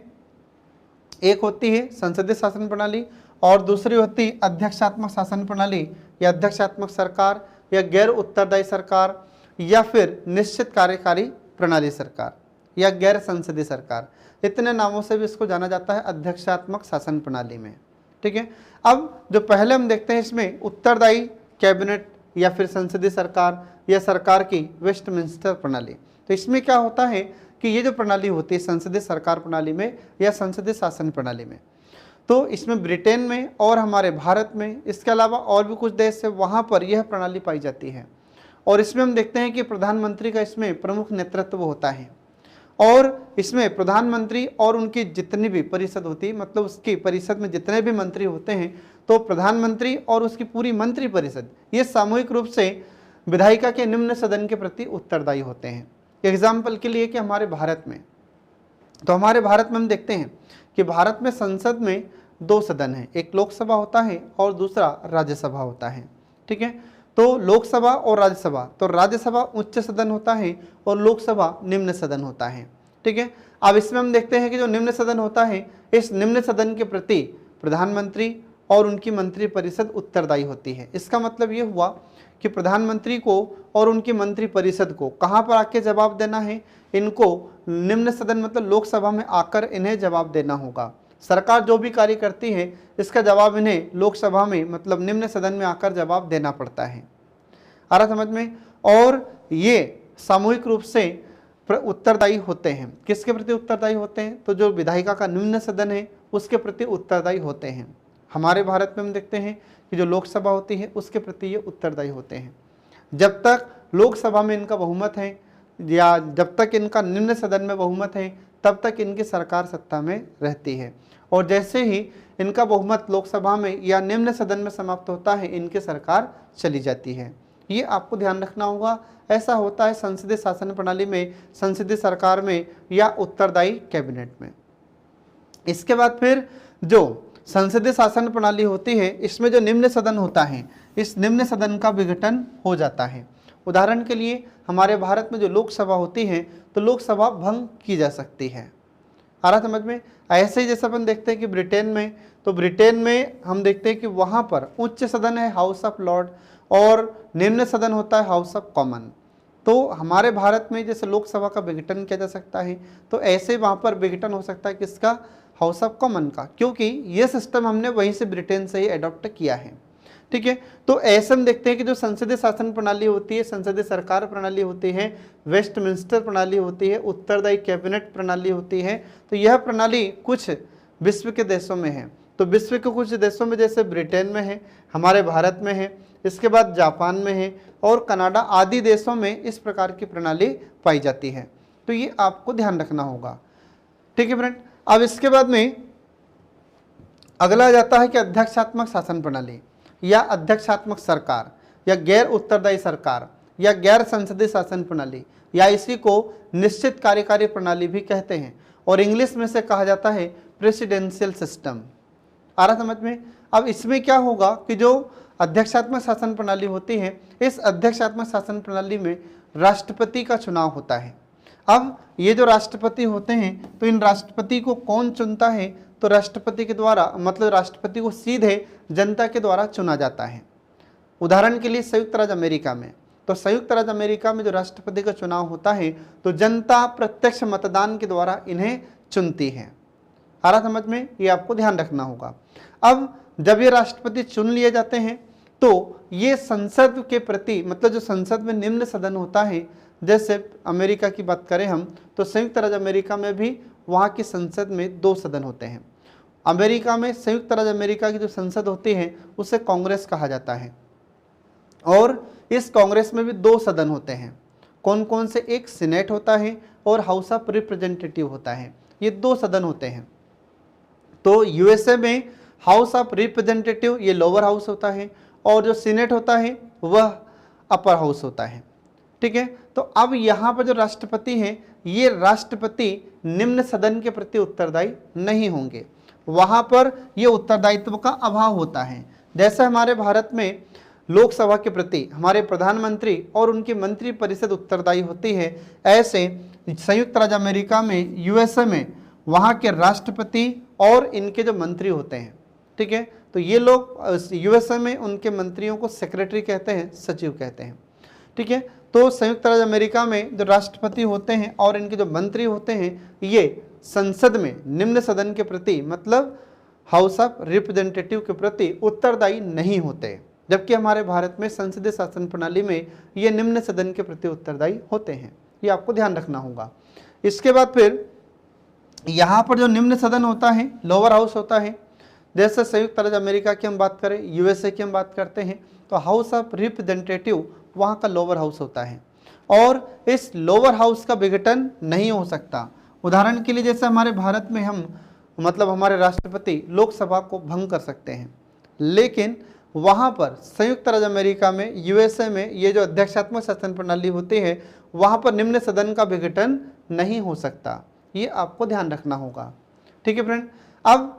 एक होती है संसदीय शासन प्रणाली और दूसरी होती है अध्यक्षात्मक शासन प्रणाली या अध्यक्षात्मक सरकार या गैर उत्तरदायी सरकार या फिर निश्चित कार्यकारी प्रणाली सरकार या गैर संसदीय सरकार। इतने नामों से भी इसको जाना जाता है अध्यक्षात्मक शासन प्रणाली में। ठीक है, अब जो पहले हम देखते हैं इसमें उत्तरदायी कैबिनेट या फिर संसदीय सरकार या सरकार की वेस्टमिंस्टर प्रणाली। तो इसमें क्या होता है कि ये जो प्रणाली होती है संसदीय सरकार प्रणाली में या संसदीय शासन प्रणाली में, तो इसमें ब्रिटेन में और हमारे भारत में, इसके अलावा और भी कुछ देश है वहाँ पर यह प्रणाली पाई जाती है। और इसमें हम देखते हैं कि प्रधानमंत्री का इसमें प्रमुख नेतृत्व होता है और इसमें प्रधानमंत्री और उनकी जितनी भी परिषद होती है, मतलब उसकी परिषद में जितने भी मंत्री होते हैं, तो प्रधानमंत्री और उसकी पूरी मंत्री परिषद ये सामूहिक रूप से विधायिका के निम्न सदन के प्रति उत्तरदायी होते हैं। एग्जाम्पल के लिए कि हमारे भारत में, तो हमारे भारत में हम देखते हैं कि भारत में संसद में दो सदन हैं, एक लोकसभा होता है और दूसरा राज्यसभा होता है। ठीक है, तो लोकसभा और राज्यसभा, तो राज्यसभा उच्च सदन होता है और लोकसभा निम्न सदन होता है। ठीक है, अब इसमें हम देखते हैं कि जो निम्न सदन होता है इस निम्न सदन के प्रति प्रधानमंत्री और उनकी मंत्री परिषद उत्तरदायी होती है। इसका मतलब ये हुआ कि प्रधानमंत्री को और उनकी मंत्री परिषद को कहाँ पर आके जवाब देना है, इनको निम्न सदन मतलब लोकसभा में आकर इन्हें जवाब देना होगा। सरकार जो भी कार्य करती है इसका जवाब इन्हें लोकसभा में मतलब निम्न सदन में आकर जवाब देना पड़ता है। आ रहा समझ में? और ये सामूहिक रूप से उत्तरदायी होते हैं। किसके प्रति उत्तरदायी होते हैं? तो जो विधायिका का निम्न सदन है उसके प्रति उत्तरदायी होते हैं। हमारे भारत में हम देखते हैं कि जो लोकसभा होती है उसके प्रति ये उत्तरदायी होते हैं। जब तक लोकसभा में इनका बहुमत है या जब तक इनका निम्न सदन में बहुमत है तब तक इनकी सरकार सत्ता में रहती है, और जैसे ही इनका बहुमत लोकसभा में या निम्न सदन में समाप्त होता है इनकी सरकार चली जाती है। ये आपको ध्यान रखना होगा। ऐसा होता है संसदीय शासन प्रणाली में, संसदीय सरकार में या उत्तरदायी कैबिनेट में। इसके बाद फिर जो संसदीय शासन प्रणाली होती है इसमें जो निम्न सदन होता है इस निम्न सदन का विघटन हो जाता है। उदाहरण के लिए हमारे भारत में जो लोकसभा होती है तो लोकसभा भंग की जा सकती है। आ रहा समझ में? ऐसे ही जैसे अपन देखते हैं कि ब्रिटेन में, तो ब्रिटेन में हम देखते हैं कि वहाँ पर उच्च सदन है हाउस ऑफ लॉर्ड और निम्न सदन होता है हाउस ऑफ कॉमन। तो हमारे भारत में जैसे लोकसभा का विघटन किया जा सकता है तो ऐसे वहाँ पर विघटन हो सकता है किसका? हाउस ऑफ कॉमन का, क्योंकि ये सिस्टम हमने वहीं से ब्रिटेन से ही अडॉप्ट किया है। ठीक है, तो ऐसे हम देखते हैं कि जो संसदीय शासन प्रणाली होती है, संसदीय सरकार प्रणाली होती है, वेस्टमिंस्टर प्रणाली होती है, उत्तरदायी कैबिनेट प्रणाली होती है, तो यह प्रणाली कुछ विश्व के देशों में है। तो विश्व के कुछ देशों में जैसे ब्रिटेन में है, हमारे भारत में है, इसके बाद जापान में है और कनाडा आदि देशों में इस प्रकार की प्रणाली पाई जाती है। तो ये आपको ध्यान रखना होगा। ठीक है फ्रेंड, अब इसके बाद में अगला आ जाता है कि अध्यक्षात्मक शासन प्रणाली या अध्यक्षात्मक सरकार या गैर उत्तरदायी सरकार या गैर संसदीय शासन प्रणाली या इसी को निश्चित कार्यकारी प्रणाली भी कहते हैं और इंग्लिश में से कहा जाता है प्रेसिडेंशियल सिस्टम। आ रहा समझ में? अब इसमें क्या होगा कि जो अध्यक्षात्मक शासन प्रणाली होती है, इस अध्यक्षात्मक शासन प्रणाली में राष्ट्रपति का चुनाव होता है। अब ये जो राष्ट्रपति होते हैं तो इन राष्ट्रपति को कौन चुनता है? तो राष्ट्रपति के द्वारा, मतलब राष्ट्रपति को सीधे जनता के द्वारा चुना जाता है। उदाहरण के लिए संयुक्त राज्य अमेरिका में, तो संयुक्त राज्य अमेरिका में जो राष्ट्रपति का चुनाव होता है तो जनता प्रत्यक्ष मतदान के द्वारा इन्हें चुनती है। आ रहा समझ में? ये आपको ध्यान रखना होगा। अब जब ये राष्ट्रपति चुन लिए जाते हैं तो ये संसद के प्रति, मतलब जो संसद में निम्न सदन होता है, जैसे अमेरिका की बात करें हम तो संयुक्त राज्य अमेरिका में भी वहाँ की संसद में 2 सदन होते हैं। अमेरिका में संयुक्त राज्य अमेरिका की जो संसद होती है उसे कांग्रेस कहा जाता है और इस कांग्रेस में भी 2 सदन होते हैं। कौन कौन से? एक सीनेट होता है और हाउस ऑफ रिप्रेजेंटेटिव होता है। ये 2 सदन होते हैं। तो यूएसए में हाउस ऑफ रिप्रेजेंटेटिव ये लोअर हाउस होता है और जो सीनेट होता है वह अपर हाउस होता है। ठीक है, तो अब यहाँ पर जो राष्ट्रपति हैं ये राष्ट्रपति निम्न सदन के प्रति उत्तरदायी नहीं होंगे, वहाँ पर ये उत्तरदायित्व का अभाव होता है। जैसे हमारे भारत में लोकसभा के प्रति हमारे प्रधानमंत्री और उनकी मंत्री परिषद उत्तरदायी होती है, ऐसे संयुक्त राज्य अमेरिका में, यूएसए में वहाँ के राष्ट्रपति और इनके जो मंत्री होते हैं। ठीक है, तो ये लोग यूएसए में उनके मंत्रियों को सेक्रेटरी कहते हैं, सचिव कहते हैं। ठीक है, तो संयुक्त राज्य अमेरिका में जो राष्ट्रपति होते हैं और इनके जो मंत्री होते हैं ये संसद में निम्न सदन के प्रति, मतलब हाउस ऑफ रिप्रेजेंटेटिव के प्रति उत्तरदायी नहीं होते, जबकि हमारे भारत में संसदीय शासन प्रणाली में ये निम्न सदन के प्रति उत्तरदायी होते हैं। ये आपको ध्यान रखना होगा। इसके बाद फिर यहाँ पर जो निम्न सदन होता है, लोअर हाउस होता है, जैसे संयुक्त राज्य अमेरिका की हम बात करें, यूएसए की हम बात करते हैं तो हाउस ऑफ रिप्रेजेंटेटिव वहाँ का लोअर हाउस होता है और इस लोअर हाउस का विघटन नहीं हो सकता। उदाहरण के लिए जैसे हमारे भारत में हम, मतलब हमारे राष्ट्रपति लोकसभा को भंग कर सकते हैं, लेकिन वहाँ पर संयुक्त राज्य अमेरिका में, यूएसए में ये जो अध्यक्षात्मक शासन प्रणाली होती है वहाँ पर निम्न सदन का विघटन नहीं हो सकता। ये आपको ध्यान रखना होगा। ठीक है फ्रेंड, अब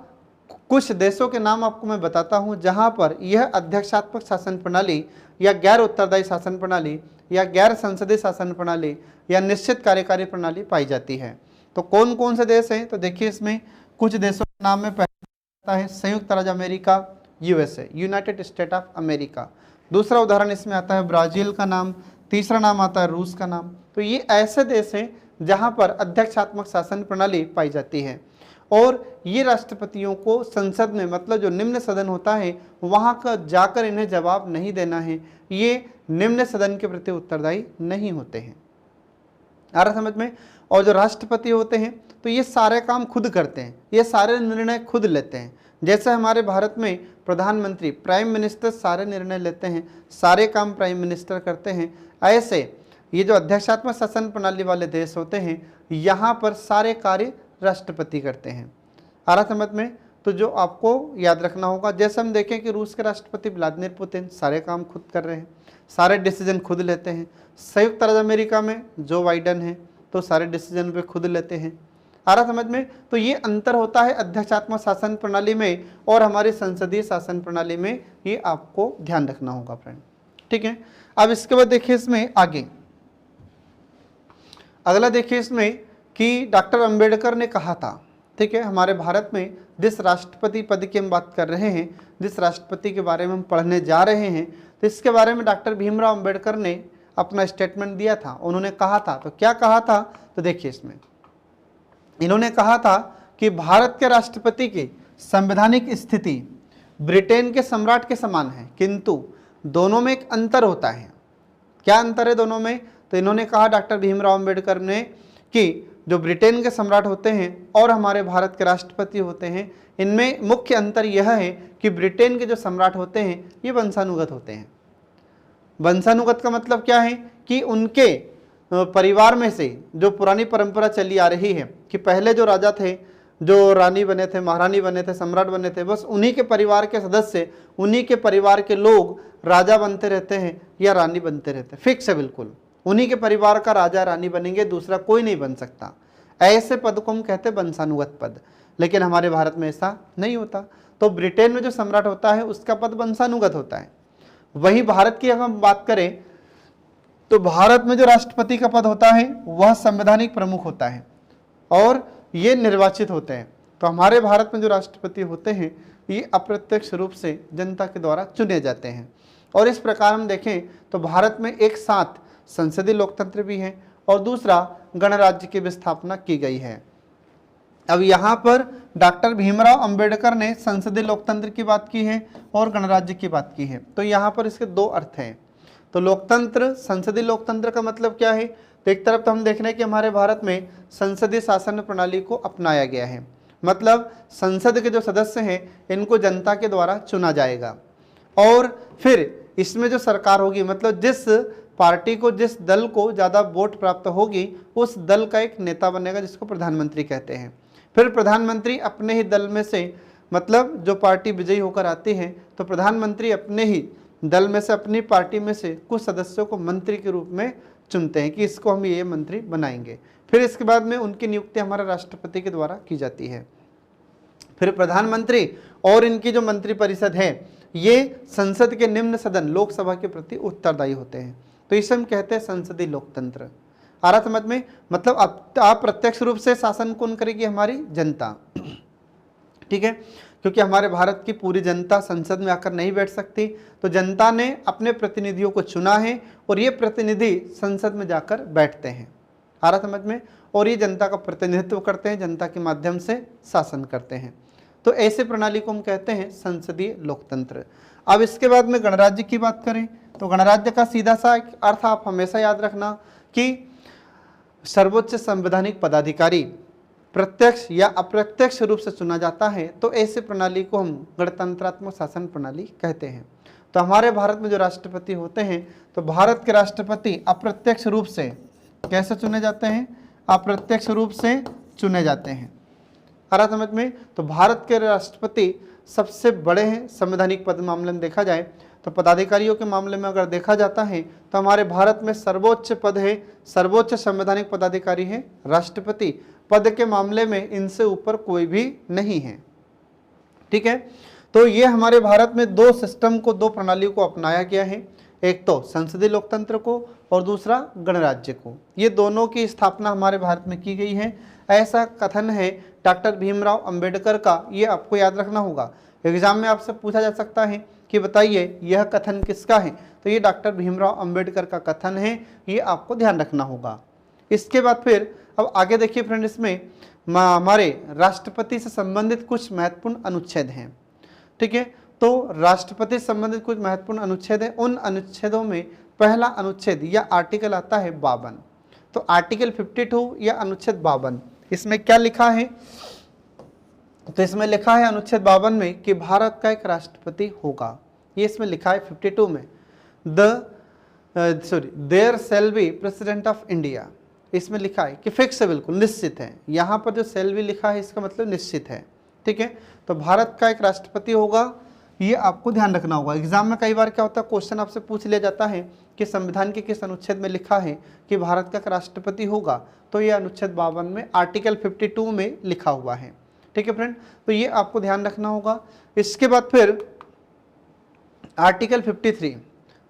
कुछ देशों के नाम आपको मैं बताता हूँ जहाँ पर यह अध्यक्षात्मक शासन प्रणाली या गैर उत्तरदायी शासन प्रणाली या गैर संसदीय शासन प्रणाली या निश्चित कार्यकारी प्रणाली पाई जाती है। तो कौन कौन से देश हैं? तो देखिए इसमें कुछ देशों के नाम में पहला आता है संयुक्त राज्य America, USA, United state of America. दूसरा उदाहरण इसमें आता है ब्राज़ील का नाम, तीसरा नाम आता है रूस का नाम। तो ये ऐसे देश हैं जहाँ पर अध्यक्षात्मक शासन प्रणाली पाई जाती है और ये राष्ट्रपतियों को संसद में, मतलब जो निम्न सदन होता है वहाँ का जाकर इन्हें जवाब नहीं देना है, ये निम्न सदन के प्रति उत्तरदायी नहीं होते हैं। आ रहा समझ में? और जो राष्ट्रपति होते हैं तो ये सारे काम खुद करते हैं, ये सारे निर्णय खुद लेते हैं। जैसे हमारे भारत में प्रधानमंत्री, प्राइम मिनिस्टर सारे निर्णय लेते हैं, सारे काम प्राइम मिनिस्टर करते हैं, ऐसे ये जो अध्यक्षात्मक शासन प्रणाली वाले देश होते हैं यहाँ पर सारे कार्य राष्ट्रपति करते हैं। आ रहा समझ में? तो जो आपको याद रखना होगा, जैसे हम देखें कि रूस के राष्ट्रपति व्लादिमीर पुतिन सारे काम खुद कर रहे हैं, सारे डिसीजन खुद लेते हैं। संयुक्त राज्य अमेरिका में जो बाइडन है तो सारे डिसीजन वे खुद लेते हैं। आ रहा समझ में? तो ये अंतर होता है अध्यक्षात्मक शासन प्रणाली में और हमारी संसदीय शासन प्रणाली में, ये आपको ध्यान रखना होगा फ्रेंड। ठीक है, अब इसके बाद देखिए इसमें आगे अगला देखिए इसमें कि डॉक्टर अंबेडकर ने कहा था, ठीक है, हमारे भारत में जिस राष्ट्रपति पद की हम बात कर रहे हैं, जिस राष्ट्रपति के बारे में हम पढ़ने जा रहे हैं, तो इसके बारे में डॉक्टर भीमराव अंबेडकर ने अपना स्टेटमेंट दिया था। उन्होंने कहा था, तो क्या कहा था? तो देखिए इसमें इन्होंने कहा था कि भारत के राष्ट्रपति की संवैधानिक स्थिति ब्रिटेन के सम्राट के समान है, किंतु दोनों में एक अंतर होता है। क्या अंतर है दोनों में? तो इन्होंने कहा, डॉक्टर भीमराव अंबेडकर ने, कि जो ब्रिटेन के सम्राट होते हैं और हमारे भारत के राष्ट्रपति होते हैं, इनमें मुख्य अंतर यह है कि ब्रिटेन के जो सम्राट होते हैं ये वंशानुगत होते हैं। वंशानुगत का मतलब क्या है कि उनके परिवार में से जो पुरानी परंपरा चली आ रही है कि पहले जो राजा थे, जो रानी बने थे, महारानी बने थे, सम्राट बने थे, बस उन्हीं के परिवार के सदस्य, उन्हीं के परिवार के लोग राजा बनते रहते हैं या रानी बनते रहते हैं। फिक्स है, बिल्कुल उन्हीं के परिवार का राजा रानी बनेंगे, दूसरा कोई नहीं बन सकता। ऐसे पद को हम कहते हैं वंशानुगत पद। लेकिन हमारे भारत में ऐसा नहीं होता। तो ब्रिटेन में जो सम्राट होता है उसका पद वंशानुगत होता है। वहीं भारत की अगर हम बात करें तो भारत में जो राष्ट्रपति का पद होता है वह संवैधानिक प्रमुख होता है और ये निर्वाचित होते हैं। तो हमारे भारत में जो राष्ट्रपति होते हैं ये अप्रत्यक्ष रूप से जनता के द्वारा चुने जाते हैं। और इस प्रकार हम देखें तो भारत में एक साथ संसदीय लोकतंत्र भी है और दूसरा गणराज्य की भी स्थापना की गई है। अब यहाँ पर डॉक्टर भीमराव अंबेडकर ने संसदीय लोकतंत्र की बात की है और गणराज्य की बात की है। तो यहाँ पर इसके दो अर्थ हैं। तो लोकतंत्र, संसदीय लोकतंत्र का मतलब क्या है? तो एक तरफ तो हम देख रहे हैं कि हमारे भारत में संसदीय शासन प्रणाली को अपनाया गया है, मतलब संसद के जो सदस्य हैं इनको जनता के द्वारा चुना जाएगा और फिर इसमें जो सरकार होगी, मतलब जिस पार्टी को, जिस दल को ज़्यादा वोट प्राप्त होगी उस दल का एक नेता बनेगा जिसको प्रधानमंत्री कहते हैं। फिर प्रधानमंत्री अपने ही दल में से, मतलब जो पार्टी विजयी होकर आती है तो प्रधानमंत्री अपने ही दल में से, अपनी पार्टी में से कुछ सदस्यों को मंत्री के रूप में चुनते हैं कि इसको हम ये मंत्री बनाएंगे। फिर इसके बाद में उनकी नियुक्ति हमारे राष्ट्रपति के द्वारा की जाती है। फिर प्रधानमंत्री और इनकी जो मंत्री परिषद है ये संसद के निम्न सदन लोकसभा के प्रति उत्तरदायी होते हैं। तो इसे हम कहते हैं संसदीय लोकतंत्र। आ रहा समझ में? मतलब अप्रत्यक्ष रूप से शासन कौन करेगी? हमारी जनता। ठीक है, क्योंकि हमारे भारत की पूरी जनता संसद में आकर नहीं बैठ सकती, तो जनता ने अपने प्रतिनिधियों को चुना है और ये प्रतिनिधि संसद में जाकर बैठते हैं। आ रहा समझ में? और ये जनता का प्रतिनिधित्व करते हैं, जनता के माध्यम से शासन करते हैं। तो ऐसे प्रणाली को हम कहते हैं संसदीय लोकतंत्र। अब इसके बाद में गणराज्य की बात करें तो गणराज्य का सीधा सा अर्थ आप हमेशा याद रखना कि सर्वोच्च संवैधानिक पदाधिकारी प्रत्यक्ष या अप्रत्यक्ष रूप से चुना जाता है। तो ऐसे प्रणाली को हम गणतंत्रात्मक शासन प्रणाली कहते हैं। तो हमारे भारत में जो राष्ट्रपति होते हैं तो भारत के राष्ट्रपति अप्रत्यक्ष रूप से कैसे चुने जाते हैं? अप्रत्यक्ष रूप से चुने जाते हैं। आ रहा समझ में? तो भारत के राष्ट्रपति सबसे बड़े हैं संवैधानिक पद मामले में देखा जाए तो। पदाधिकारियों के मामले में अगर देखा जाता है तो हमारे भारत में सर्वोच्च पद है, सर्वोच्च संवैधानिक पदाधिकारी है राष्ट्रपति। पद के मामले में इनसे ऊपर कोई भी नहीं है। ठीक है, तो ये हमारे भारत में दो सिस्टम को, दो प्रणालियों को अपनाया गया है, एक तो संसदीय लोकतंत्र को और दूसरा गणराज्य को। ये दोनों की स्थापना हमारे भारत में की गई है, ऐसा कथन है डॉक्टर भीमराव अंबेडकर का। ये आपको याद रखना होगा, एग्जाम में आपसे पूछा जा सकता है कि बताइए यह कथन किसका है? तो ये डॉक्टर भीमराव अंबेडकर का कथन है, ये आपको ध्यान रखना होगा। इसके बाद फिर अब आगे देखिए फ्रेंड, इसमें हमारे राष्ट्रपति से संबंधित कुछ महत्वपूर्ण अनुच्छेद हैं। ठीक है, तो राष्ट्रपति से संबंधित कुछ महत्वपूर्ण अनुच्छेद हैं। उन अनुच्छेदों में पहला अनुच्छेद या आर्टिकल आता है 52। तो आर्टिकल 52 या अनुच्छेद 52, इसमें क्या लिखा है? तो इसमें लिखा है अनुच्छेद 52 में कि भारत का एक राष्ट्रपति होगा। ये इसमें लिखा है 52 में, there shall be president of India. इसमें लिखा है कि फिक्स है, बिल्कुल निश्चित है। यहाँ पर जो शैल बी लिखा है इसका मतलब निश्चित है। ठीक है, तो भारत का एक राष्ट्रपति होगा, ये आपको ध्यान रखना होगा। एग्जाम में कई बार क्या होता है, क्वेश्चन आपसे पूछ लिया जाता है कि संविधान के किस अनुच्छेद में लिखा है कि भारत का एक राष्ट्रपति होगा। तो ये अनुच्छेद 52 में आर्टिकल 52 में लिखा हुआ है। ठीक है फ्रेंड, तो ये आपको ध्यान रखना होगा। इसके बाद फिर आर्टिकल 53,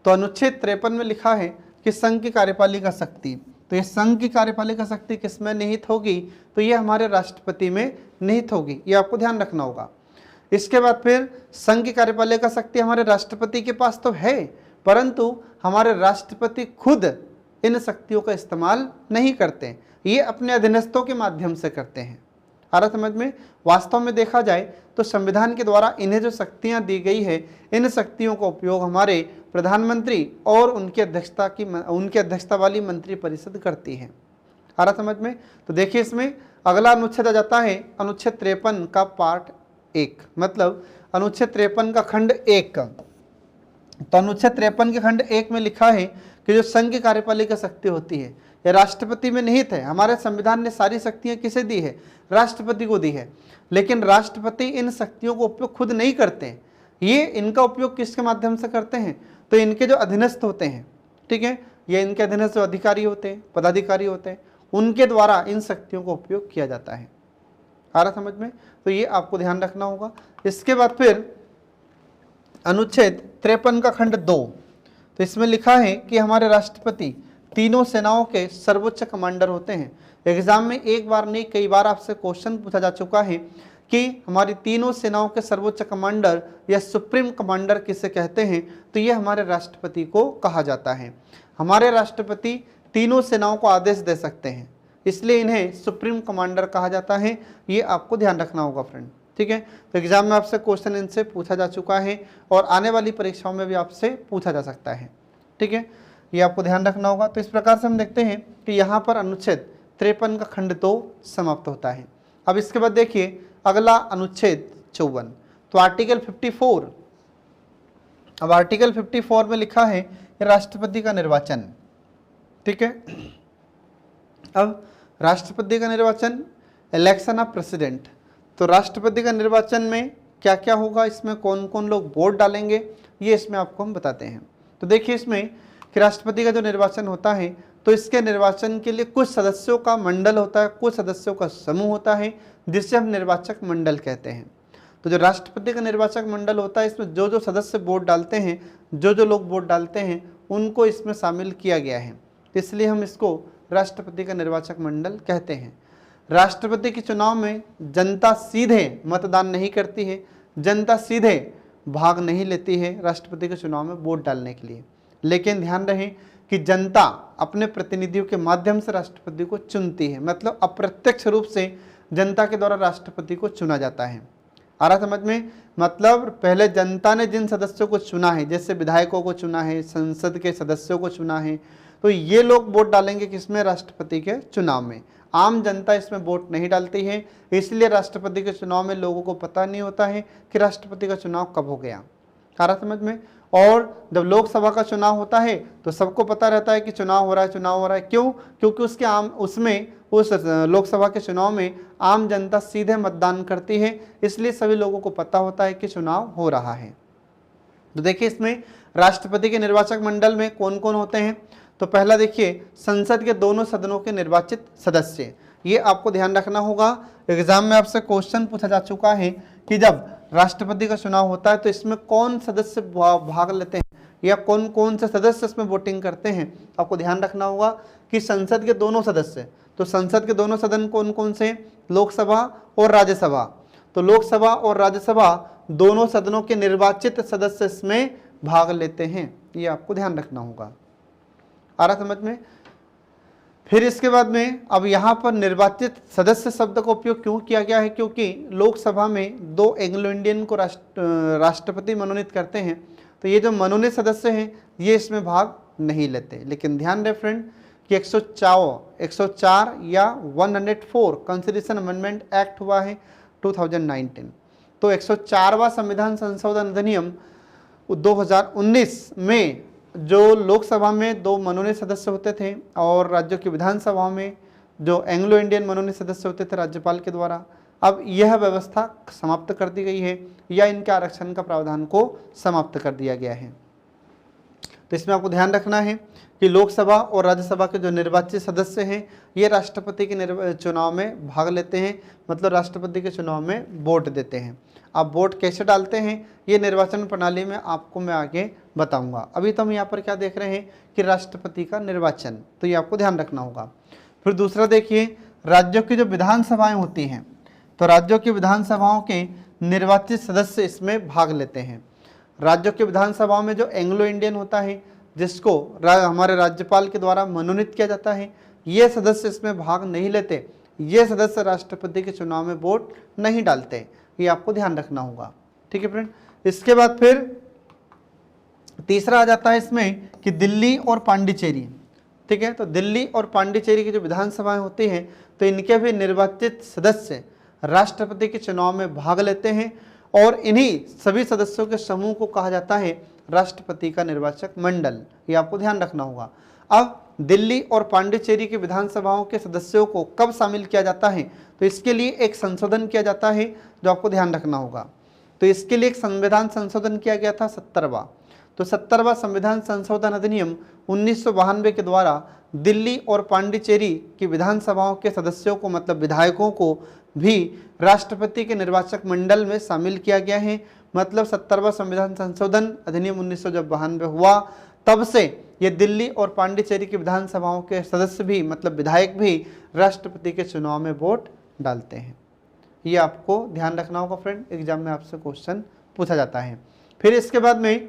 तो अनुच्छेद 53 में लिखा है कि संघ की कार्यपालिका शक्ति। तो ये संघ की कार्यपालिका शक्ति किसमें निहित होगी? तो ये हमारे राष्ट्रपति में निहित होगी, ये आपको ध्यान रखना होगा। इसके बाद फिर संघ की कार्यपालिका शक्ति हमारे राष्ट्रपति के पास तो है, परंतु हमारे राष्ट्रपति खुद इन शक्तियों का इस्तेमाल नहीं करते, ये अपने अधीनस्थों के माध्यम से करते हैं। आ रहा समझ में? वास्तव में देखा जाए तो संविधान के द्वारा इन्हें जो शक्तियां दी गई है, इन शक्तियों का उपयोग हमारे प्रधानमंत्री और उनकी अध्यक्षता वाली मंत्री परिषद करती है। आ रहा समझ में? तो देखिए इसमें अगला अनुच्छेद आ जाता है अनुच्छेद 53 का पार्ट 1, मतलब अनुच्छेद 53 का खंड 1 का। तो अनुच्छेद 53 के खंड 1 में लिखा है कि जो संघ की कार्यपालिका शक्ति होती है यह राष्ट्रपति में निहित है। हमारे संविधान ने सारी शक्तियां किसे दी है? राष्ट्रपति को दी है। लेकिन राष्ट्रपति इन शक्तियों को उपयोग खुद नहीं करते हैं, ये इनका उपयोग किसके माध्यम से करते हैं? तो इनके जो अधीनस्थ होते हैं, ठीक है, ये इनके अधीनस्थ जो अधिकारी होते हैं, पदाधिकारी होते हैं, उनके द्वारा इन शक्तियों का उपयोग किया जाता है। आ रहा समझ में? तो ये आपको ध्यान रखना होगा। इसके बाद फिर अनुच्छेद 53 का खंड 2, तो इसमें लिखा है कि हमारे राष्ट्रपति तीनों सेनाओं के सर्वोच्च कमांडर होते हैं। एग्जाम में एक बार नहीं कई बार आपसे क्वेश्चन पूछा जा चुका है कि हमारी तीनों सेनाओं के सर्वोच्च कमांडर या सुप्रीम कमांडर किसे कहते हैं? तो ये हमारे राष्ट्रपति को कहा जाता है। हमारे राष्ट्रपति तीनों सेनाओं को आदेश दे सकते हैं, इसलिए इन्हें सुप्रीम कमांडर कहा जाता है। ये आपको ध्यान रखना होगा फ्रेंड, ठीक है। तो एग्जाम में आपसे क्वेश्चन इनसे पूछा जा चुका है और आने वाली परीक्षाओं में भी आपसे पूछा जा सकता है, ठीक है, ये आपको ध्यान रखना होगा। तो इस प्रकार से हम देखते हैं कि यहाँ पर अनुच्छेद 53 का खंड 2 समाप्त होता है। अब इसके बाद देखिए अगला अनुच्छेद 54, तो आर्टिकल 54। अब आर्टिकल 54 में लिखा है राष्ट्रपति का निर्वाचन, ठीक है। अब राष्ट्रपति का निर्वाचन, इलेक्शन ऑफ प्रेसिडेंट। तो राष्ट्रपति का निर्वाचन में क्या क्या होगा, इसमें कौन कौन लोग वोट डालेंगे, ये इसमें आपको हम बताते हैं। तो देखिए इसमें कि राष्ट्रपति का जो निर्वाचन होता है तो इसके निर्वाचन के लिए कुछ सदस्यों का मंडल होता है, कुछ सदस्यों का समूह होता है, जिसे हम निर्वाचक मंडल कहते हैं। तो जो राष्ट्रपति का निर्वाचक मंडल होता है इसमें जो जो सदस्य वोट डालते हैं, जो जो लोग वोट डालते हैं उनको इसमें शामिल किया गया है, इसलिए हम इसको राष्ट्रपति का निर्वाचक मंडल कहते हैं। राष्ट्रपति के चुनाव में जनता सीधे मतदान नहीं करती है, जनता सीधे भाग नहीं लेती है राष्ट्रपति के चुनाव में वोट डालने के लिए, लेकिन ध्यान रहे कि जनता अपने प्रतिनिधियों के माध्यम से राष्ट्रपति को चुनती है, मतलब अप्रत्यक्ष रूप से जनता के द्वारा राष्ट्रपति को चुना जाता है। आ रहा समझ में? मतलब पहले जनता ने जिन सदस्यों को चुना है, जैसे विधायकों को चुना है, संसद के सदस्यों को चुना है, तो ये लोग वोट डालेंगे किसमें? राष्ट्रपति के चुनाव में। आम जनता इसमें वोट नहीं डालती है, इसलिए राष्ट्रपति के चुनाव में लोगों को पता नहीं होता है कि राष्ट्रपति का चुनाव कब हो गया। आ रहा समझ में? और जब लोकसभा का चुनाव होता है तो सबको पता रहता है कि चुनाव हो रहा है, चुनाव हो रहा है। क्यों? क्योंकि उस लोकसभा के चुनाव में आम जनता सीधे मतदान करती है, इसलिए सभी लोगों को पता होता है कि चुनाव हो रहा है। तो देखिए इसमें राष्ट्रपति के निर्वाचक मंडल में कौन कौन होते हैं। तो पहला देखिए संसद के दोनों सदनों के निर्वाचित सदस्य, ये आपको ध्यान रखना होगा। एग्जाम में आपसे क्वेश्चन पूछा जा चुका है कि जब राष्ट्रपति का चुनाव होता है तो इसमें कौन सदस्य भाग लेते हैं या कौन कौन से सदस्य इसमें वोटिंग करते हैं। आपको ध्यान रखना होगा कि संसद के दोनों सदस्य, तो संसद के दोनों सदन कौन कौन से? लोकसभा और राज्यसभा। तो लोकसभा और राज्यसभा दोनों सदनों के निर्वाचित सदस्य इसमें भाग लेते हैं, ये आपको ध्यान रखना होगा। आ रहा समझ में? फिर इसके बाद में अब यहाँ पर निर्वाचित सदस्य शब्द का उपयोग क्यों किया गया है? क्योंकि लोकसभा में 2 एंग्लो इंडियन को राष्ट्रपति मनोनीत करते हैं, तो ये जो मनोनीत सदस्य हैं ये इसमें भाग नहीं लेते। लेकिन ध्यान रहे फ्रेंड कि 104 या 104 कॉन्स्टिट्यूशन अमेंडमेंट एक्ट हुआ है 2019। तो 104वां संविधान संशोधन अधिनियम 2019 में जो लोकसभा में 2 मनोनीत सदस्य होते थे और राज्यों की विधानसभाओं में जो एंग्लो इंडियन मनोनीत सदस्य होते थे राज्यपाल के द्वारा, अब यह व्यवस्था समाप्त कर दी गई है या इनके आरक्षण का प्रावधान को समाप्त कर दिया गया है। तो इसमें आपको ध्यान रखना है कि लोकसभा और राज्यसभा के जो निर्वाचित सदस्य हैं ये राष्ट्रपति के चुनाव में भाग लेते हैं, मतलब राष्ट्रपति के चुनाव में वोट देते हैं। आप वोट कैसे डालते हैं ये निर्वाचन प्रणाली में आपको मैं आगे बताऊंगा। अभी तो हम यहाँ पर क्या देख रहे हैं कि राष्ट्रपति का निर्वाचन, तो ये आपको ध्यान रखना होगा। फिर दूसरा देखिए राज्यों की जो विधानसभाएं होती हैं, तो राज्यों की विधानसभाओं के निर्वाचित सदस्य इसमें भाग लेते हैं। राज्यों की विधानसभाओं में जो एंग्लो इंडियन होता है जिसको हमारे राज्यपाल के द्वारा मनोनीत किया जाता है, ये सदस्य इसमें भाग नहीं लेते, ये सदस्य राष्ट्रपति के चुनाव में वोट नहीं डालते, ये आपको ध्यान रखना होगा। ठीक है फ्रेंड। इसके बाद फिर तीसरा आ जाता है इसमें कि दिल्ली और पांडिचेरी, ठीक है। तो दिल्ली और पांडिचेरी की जो विधानसभाएं होती हैं तो इनके भी निर्वाचित सदस्य राष्ट्रपति के चुनाव में भाग लेते हैं और इन्हीं सभी सदस्यों के समूह को कहा जाता है राष्ट्रपति का निर्वाचक मंडल। ये आपको ध्यान रखना होगा। अब दिल्ली और पांडिचेरी की विधानसभाओं के सदस्यों को कब शामिल किया जाता है, तो इसके लिए एक संशोधन किया जाता है जो आपको ध्यान रखना होगा। तो इसके लिए एक संविधान संशोधन किया गया था 70वां। तो 70वां संविधान संशोधन अधिनियम 1992 के द्वारा दिल्ली और पांडिचेरी की विधानसभाओं के सदस्यों को मतलब विधायकों को भी राष्ट्रपति के निर्वाचक मंडल में शामिल किया गया है। मतलब 70वां संविधान संशोधन अधिनियम 1992 हुआ, तब से ये दिल्ली और पांडिचेरी की विधानसभाओं के सदस्य भी मतलब विधायक भी राष्ट्रपति के चुनाव में वोट डालते हैं। ये आपको ध्यान रखना होगा फ्रेंड, एग्जाम में आपसे क्वेश्चन पूछा जाता है। फिर इसके बाद में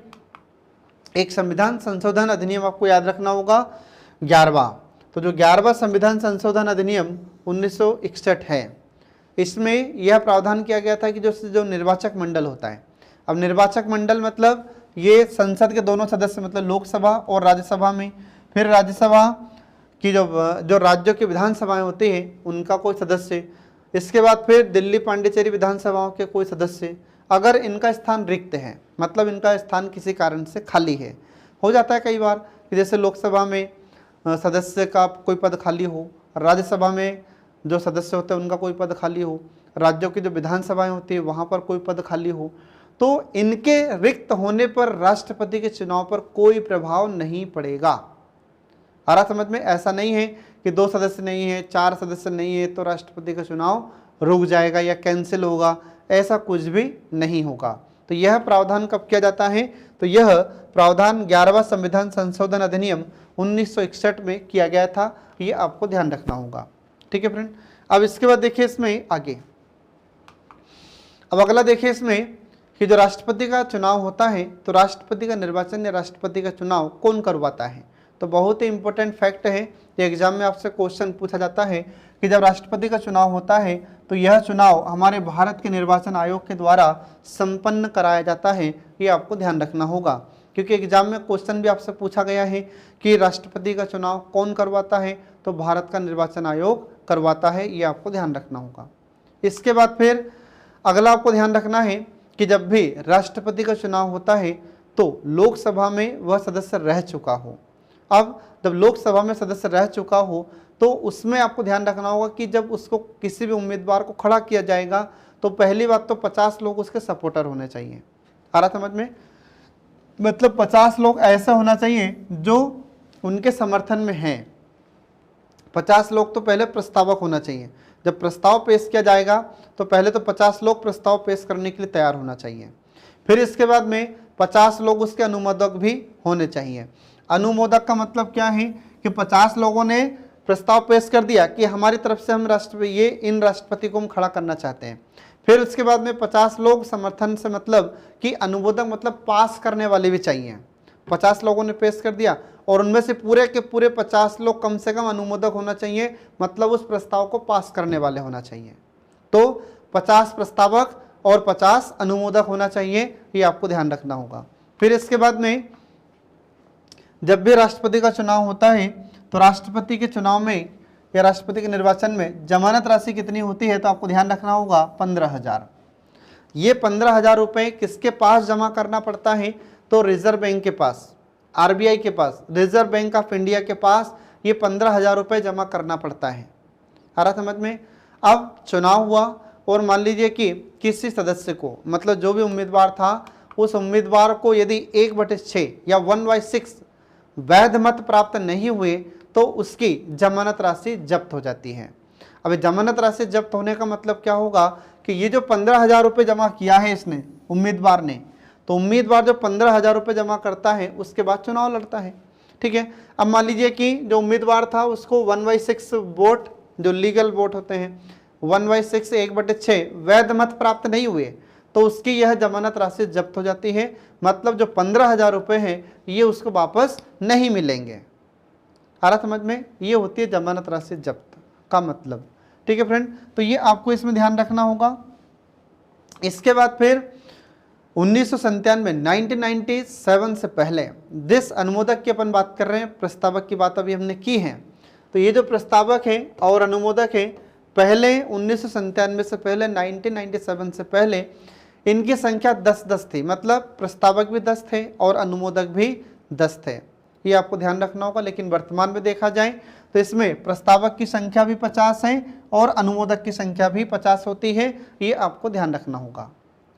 एक संविधान संशोधन अधिनियम आपको याद रखना होगा 11वां। तो जो 11वां संविधान संशोधन अधिनियम 1961 है, इसमें यह प्रावधान किया गया था कि जो निर्वाचक मंडल होता है, अब निर्वाचक मंडल मतलब ये संसद के दोनों सदस्य मतलब लोकसभा और राज्यसभा में, फिर राज्यसभा की जो राज्यों की विधानसभाएं होती हैं उनका कोई सदस्य, इसके बाद फिर दिल्ली पांडिचेरी विधानसभाओं के कोई सदस्य, अगर इनका स्थान रिक्त है मतलब इनका स्थान किसी कारण से खाली है। हो जाता है कई बार कि जैसे लोकसभा में सदस्य का कोई पद खाली हो, राज्यसभा में जो सदस्य होते हैं उनका कोई पद खाली हो, राज्यों की जो विधानसभाएं होती है वहाँ पर कोई पद खाली हो, तो इनके रिक्त होने पर राष्ट्रपति के चुनाव पर कोई प्रभाव नहीं पड़ेगा। आ रहा समझ में? ऐसा नहीं है कि 2 सदस्य नहीं है, 4 सदस्य नहीं है तो राष्ट्रपति का चुनाव रुक जाएगा या कैंसिल होगा, ऐसा कुछ भी नहीं होगा। तो यह प्रावधान कब किया जाता है, तो यह प्रावधान 11वां संविधान संशोधन अधिनियम 1961 में किया गया था। ये आपको ध्यान रखना होगा, ठीक है फ्रेंड। अब इसके बाद देखिए इसमें आगे, अब अगला देखिए इसमें कि जो राष्ट्रपति का चुनाव होता है तो राष्ट्रपति का निर्वाचन या राष्ट्रपति का चुनाव कौन करवाता है। तो बहुत ही इंपॉर्टेंट फैक्ट है, ये एग्जाम में आपसे क्वेश्चन पूछा जाता है कि जब राष्ट्रपति का चुनाव होता है तो यह चुनाव हमारे भारत के निर्वाचन आयोग के द्वारा संपन्न कराया जाता है। ये आपको ध्यान रखना होगा क्योंकि एग्जाम में क्वेश्चन भी आपसे पूछा गया है कि राष्ट्रपति का चुनाव कौन करवाता है, तो भारत का निर्वाचन आयोग करवाता है। ये आपको ध्यान रखना होगा। इसके बाद फिर अगला आपको ध्यान रखना है कि जब भी राष्ट्रपति का चुनाव होता है तो लोकसभा में वह सदस्य रह चुका हो। अब जब लोकसभा में सदस्य रह चुका हो तो उसमें आपको ध्यान रखना होगा कि जब उसको किसी भी उम्मीदवार को खड़ा किया जाएगा तो पहली बात तो 50 लोग उसके सपोर्टर होने चाहिए। आ रहा समझ में? मतलब 50 लोग ऐसे होना चाहिए जो उनके समर्थन में हैं। 50 लोग तो पहले प्रस्तावक होना चाहिए। जब प्रस्ताव पेश किया जाएगा तो पहले तो 50 लोग प्रस्ताव पेश करने के लिए तैयार होना चाहिए। फिर इसके बाद में 50 लोग उसके अनुमोदक भी होने चाहिए। अनुमोदक का मतलब क्या है कि 50 लोगों ने प्रस्ताव पेश कर दिया कि हमारी तरफ से हम इन राष्ट्रपति को हम खड़ा करना चाहते हैं। फिर उसके बाद में 50 लोग समर्थन से मतलब कि अनुमोदक मतलब पास करने वाले भी चाहिए। 50 लोगों ने पेश कर दिया और उनमें से पूरे के पूरे 50 लोग कम से कम अनुमोदक होना चाहिए, मतलब उस प्रस्ताव को पास करने वाले होना चाहिए। तो 50 प्रस्तावक और 50 अनुमोदक होना चाहिए, ये आपको ध्यान रखना होगा। फिर इसके बाद में जब भी राष्ट्रपति का चुनाव होता है तो राष्ट्रपति के चुनाव में या राष्ट्रपति के निर्वाचन में जमानत राशि कितनी होती है, तो आपको ध्यान रखना होगा 15,000। ये 15,000 रुपये किसके पास जमा करना पड़ता है, तो रिजर्व बैंक के पास, आरबीआई के पास, रिजर्व बैंक ऑफ इंडिया के पास ये 15,000 रुपये जमा करना पड़ता है। आ रहा समझ में? अब चुनाव हुआ और मान लीजिए कि किसी सदस्य को मतलब जो भी उम्मीदवार था उस उम्मीदवार को यदि 1/6 या 1/6 वैध मत प्राप्त नहीं हुए तो उसकी जमानत राशि जब्त हो जाती है। अब जमानत राशि जब्त होने का मतलब क्या होगा कि ये जो 15,000 रुपये जमा किया है इसने उम्मीदवार ने, तो उम्मीदवार जो 15,000 रुपये जमा करता है उसके बाद चुनाव लड़ता है, ठीक है। अब मान लीजिए कि जो उम्मीदवार था उसको 1/6 वोट, जो लीगल वोट होते हैं 1/6 1/6 वैध मत प्राप्त नहीं हुए तो उसकी यह जमानत राशि जब्त हो जाती है। मतलब जो 15,000 रुपये हैं ये उसको वापस नहीं मिलेंगे। आ रहा समझ में? ये होती है जमानत राशि जब्त का मतलब, ठीक है फ्रेंड। तो ये आपको इसमें ध्यान रखना होगा। इसके बाद फिर 1997 1997 से पहले जिस अनुमोदक की अपन बात कर रहे हैं, प्रस्तावक की बात अभी हमने की है, तो ये जो प्रस्तावक है और अनुमोदक है, पहले 1997 से पहले 1997 से पहले इनकी संख्या 10-10 थी, मतलब प्रस्तावक भी 10 थे और अनुमोदक भी 10 थे। ये आपको ध्यान रखना होगा। लेकिन वर्तमान में देखा जाए तो इसमें प्रस्तावक की संख्या भी 50 है और अनुमोदक की संख्या भी 50 होती है। ये आपको ध्यान रखना होगा।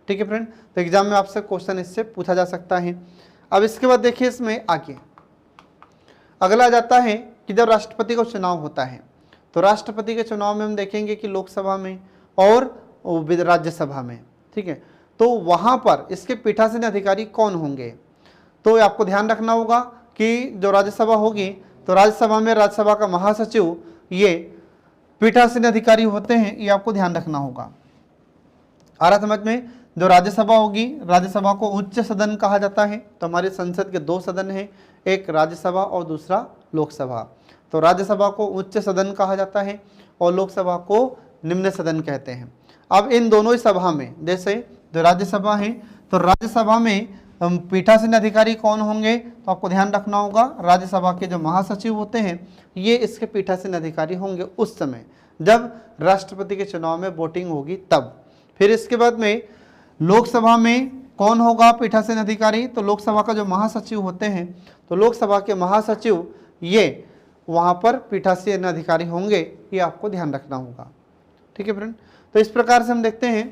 ठीक है फ्रेंड, तो एग्जाम में आपसे क्वेश्चन इससे पूछा जा सकता है। अब इसके बाद देखिए इसमें आगे अगला आ जाता है कि जब राष्ट्रपति का चुनाव होता है तो राष्ट्रपति के चुनाव में हम देखेंगे कि लोकसभा में और राज्यसभा में, ठीक है, तो वहाँ पर इसके पीठासीन अधिकारी कौन होंगे, तो आपको ध्यान रखना होगा कि जो राज्यसभा होगी तो राज्यसभा में राज्यसभा का महासचिव ये पीठासीन अधिकारी होते हैं। ये आपको ध्यान रखना होगा। आ रहा समझ में? जो राज्यसभा होगी, राज्यसभा को उच्च सदन कहा जाता है। तो हमारे संसद के 2 सदन हैं, एक राज्यसभा और दूसरा लोकसभा। तो राज्यसभा को उच्च सदन कहा जाता है और लोकसभा को निम्न सदन कहते हैं। अब इन दोनों ही सभा में, जैसे जो राज्यसभा है तो राज्यसभा में पीठासीन अधिकारी कौन होंगे, तो आपको ध्यान रखना होगा राज्यसभा के जो महासचिव होते हैं ये इसके पीठासीन अधिकारी होंगे उस समय जब राष्ट्रपति के चुनाव में वोटिंग होगी तब। फिर इसके बाद में लोकसभा में कौन होगा पीठासीन अधिकारी, तो लोकसभा का जो महासचिव होते हैं तो लोकसभा के महासचिव ये वहाँ पर पीठासीन अधिकारी होंगे। ये आपको ध्यान रखना होगा। ठीक है फ्रेंड, तो इस प्रकार से हम देखते हैं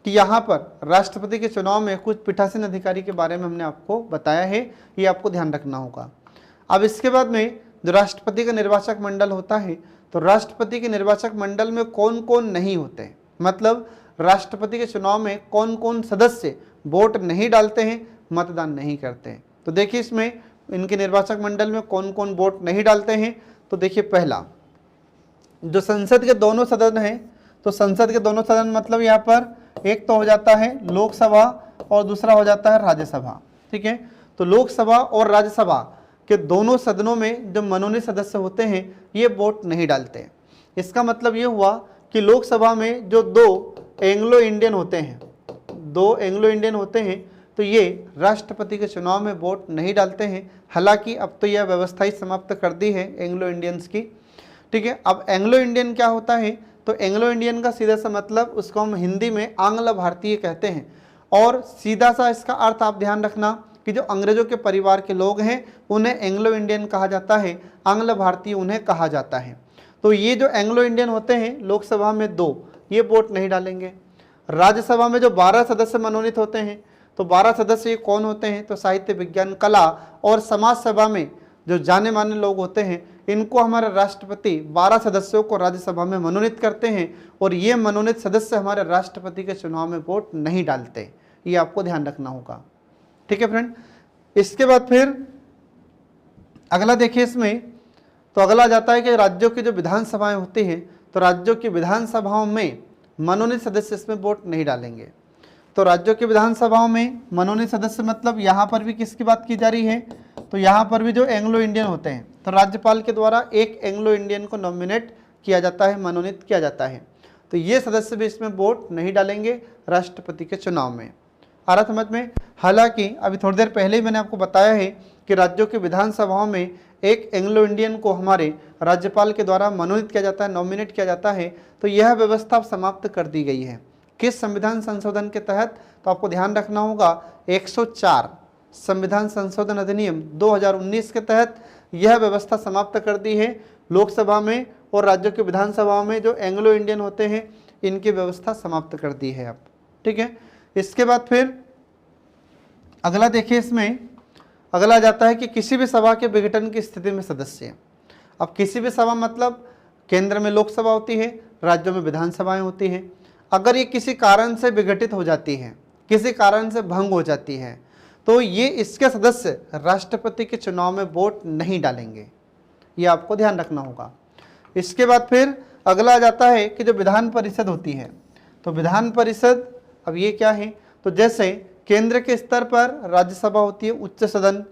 कि यहाँ पर राष्ट्रपति के चुनाव में कुछ पीठासीन अधिकारी के बारे में हमने आपको बताया है। ये आपको ध्यान रखना होगा। अब इसके बाद में जो राष्ट्रपति का निर्वाचक मंडल होता है तो राष्ट्रपति के निर्वाचक मंडल में कौन कौन नहीं होते, मतलब राष्ट्रपति के चुनाव में कौन कौन सदस्य वोट नहीं डालते हैं, मतदान नहीं करते हैं। तो देखिए इसमें इनके निर्वाचक मंडल में कौन कौन वोट नहीं डालते हैं। तो देखिए पहला जो संसद के दोनों सदन हैं, तो संसद के दोनों सदन मतलब यहाँ पर एक तो हो जाता है लोकसभा और दूसरा हो जाता है राज्यसभा। ठीक है, तो लोकसभा और राज्यसभा के दोनों सदनों में जो मनोनीत सदस्य होते हैं ये वोट नहीं डालते। इसका मतलब ये हुआ कि लोकसभा में जो 2 एंग्लो इंडियन होते हैं, 2 एंग्लो इंडियन होते हैं, तो ये राष्ट्रपति के चुनाव में वोट नहीं डालते हैं। हालांकि अब तो यह व्यवस्था ही समाप्त कर दी है एंग्लो इंडियंस की। ठीक है, अब एंग्लो इंडियन क्या होता है, तो एंग्लो इंडियन का सीधा सा मतलब उसको हम हिंदी में आंग्ल भारतीय कहते हैं। और सीधा सा इसका अर्थ आप ध्यान रखना कि जो अंग्रेजों के परिवार के लोग हैं उन्हें एंग्लो इंडियन कहा जाता है, आंग्ल भारतीय उन्हें कहा जाता है। तो ये जो एंग्लो इंडियन होते हैं लोकसभा में 2 ये वोट नहीं डालेंगे। राज्यसभा में जो 12 सदस्य मनोनीत होते हैं तो 12 सदस्य कौन होते हैं, तो साहित्य, विज्ञान, कला और समाज सेवा में जो जाने माने लोग होते हैं इनको हमारे राष्ट्रपति 12 सदस्यों को राज्यसभा में मनोनीत करते हैं और ये मनोनीत सदस्य हमारे राष्ट्रपति के चुनाव में वोट नहीं डालते। ये आपको ध्यान रखना होगा। ठीक है फ्रेंड, इसके बाद फिर अगला देखिए इसमें, तो अगला जाता है कि राज्यों की जो विधानसभाएं होती हैं तो राज्यों की विधानसभाओं में मनोनीत सदस्य इसमें वोट नहीं डालेंगे। तो राज्यों की विधानसभाओं में मनोनीत सदस्य मतलब यहाँ पर भी किसकी बात की जा रही है, तो यहाँ पर भी जो एंग्लो इंडियन होते हैं तो राज्यपाल के द्वारा एक एंग्लो इंडियन को नॉमिनेट किया जाता है, मनोनीत किया जाता है। तो ये सदस्य भी इसमें वोट नहीं डालेंगे राष्ट्रपति के चुनाव में। आ रहा समझ में? हालांकि अभी थोड़ी देर पहले ही मैंने आपको बताया है कि राज्यों की विधानसभाओं में एक एंग्लो इंडियन को हमारे राज्यपाल के द्वारा मनोनीत किया जाता है, नॉमिनेट किया जाता है। तो यह व्यवस्था समाप्त कर दी गई है। किस संविधान संशोधन के तहत, तो आपको ध्यान रखना होगा 104 संविधान संशोधन अधिनियम 2019 के तहत यह व्यवस्था समाप्त कर दी है। लोकसभा में और राज्यों की विधानसभाओं में जो एंग्लो इंडियन होते हैं इनकी व्यवस्था समाप्त कर दी है अब। ठीक है, इसके बाद फिर अगला देखिए इसमें अगला जाता है कि किसी भी सभा के विघटन की स्थिति में सदस्य। अब किसी भी सभा मतलब केंद्र में लोकसभा होती है, राज्यों में विधानसभाएं होती हैं। अगर ये किसी कारण से विघटित हो जाती है, किसी कारण से भंग हो जाती है, तो ये इसके सदस्य राष्ट्रपति के चुनाव में वोट नहीं डालेंगे। ये आपको ध्यान रखना होगा। इसके बाद फिर अगला आ जाता है कि जो विधान परिषद होती है, तो विधान परिषद अब ये क्या है, तो जैसे केंद्र के स्तर पर राज्यसभा होती है, उच्च सदन,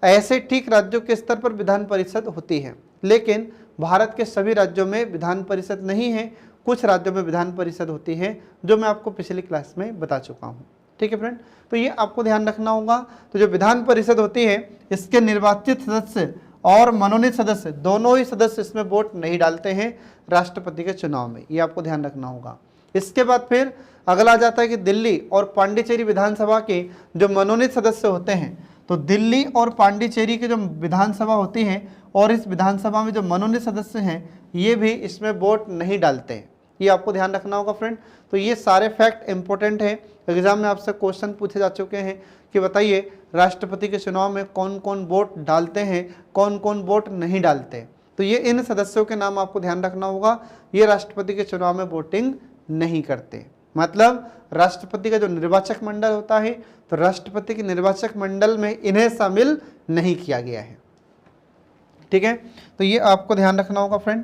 ऐसे ठीक राज्यों के स्तर पर विधान परिषद होती है। लेकिन भारत के सभी राज्यों में विधान परिषद नहीं है, कुछ राज्यों में विधान परिषद होती है, जो मैं आपको पिछली क्लास में बता चुका हूँ। ठीक है फ्रेंड, तो ये आपको ध्यान रखना होगा। तो जो विधान परिषद होती है इसके निर्वाचित सदस्य और मनोनीत सदस्य दोनों ही सदस्य इसमें वोट नहीं डालते हैं राष्ट्रपति के चुनाव में, ये आपको ध्यान रखना होगा। इसके बाद फिर अगला आ जाता है कि दिल्ली और पांडिचेरी विधानसभा के जो मनोनीत सदस्य होते हैं, तो दिल्ली और पांडिचेरी की जो विधानसभा होती है और इस विधानसभा में जो मनोनीत सदस्य हैं ये भी इसमें वोट नहीं डालते हैं, ये आपको ध्यान रखना होगा फ्रेंड। तो ये सारे फैक्ट इंपॉर्टेंट हैं, एग्जाम में आपसे क्वेश्चन पूछे जा चुके हैं कि बताइए राष्ट्रपति के चुनाव में कौन कौन वोट डालते हैं, कौन कौन वोट नहीं डालते। तो ये इन सदस्यों के नाम आपको ध्यान रखना होगा, ये राष्ट्रपति के चुनाव में वोटिंग नहीं करते। मतलब राष्ट्रपति का जो निर्वाचक मंडल होता है, तो राष्ट्रपति के निर्वाचक मंडल में इन्हें शामिल नहीं किया गया है, ठीक है। तो ये आपको ध्यान रखना होगा फ्रेंड।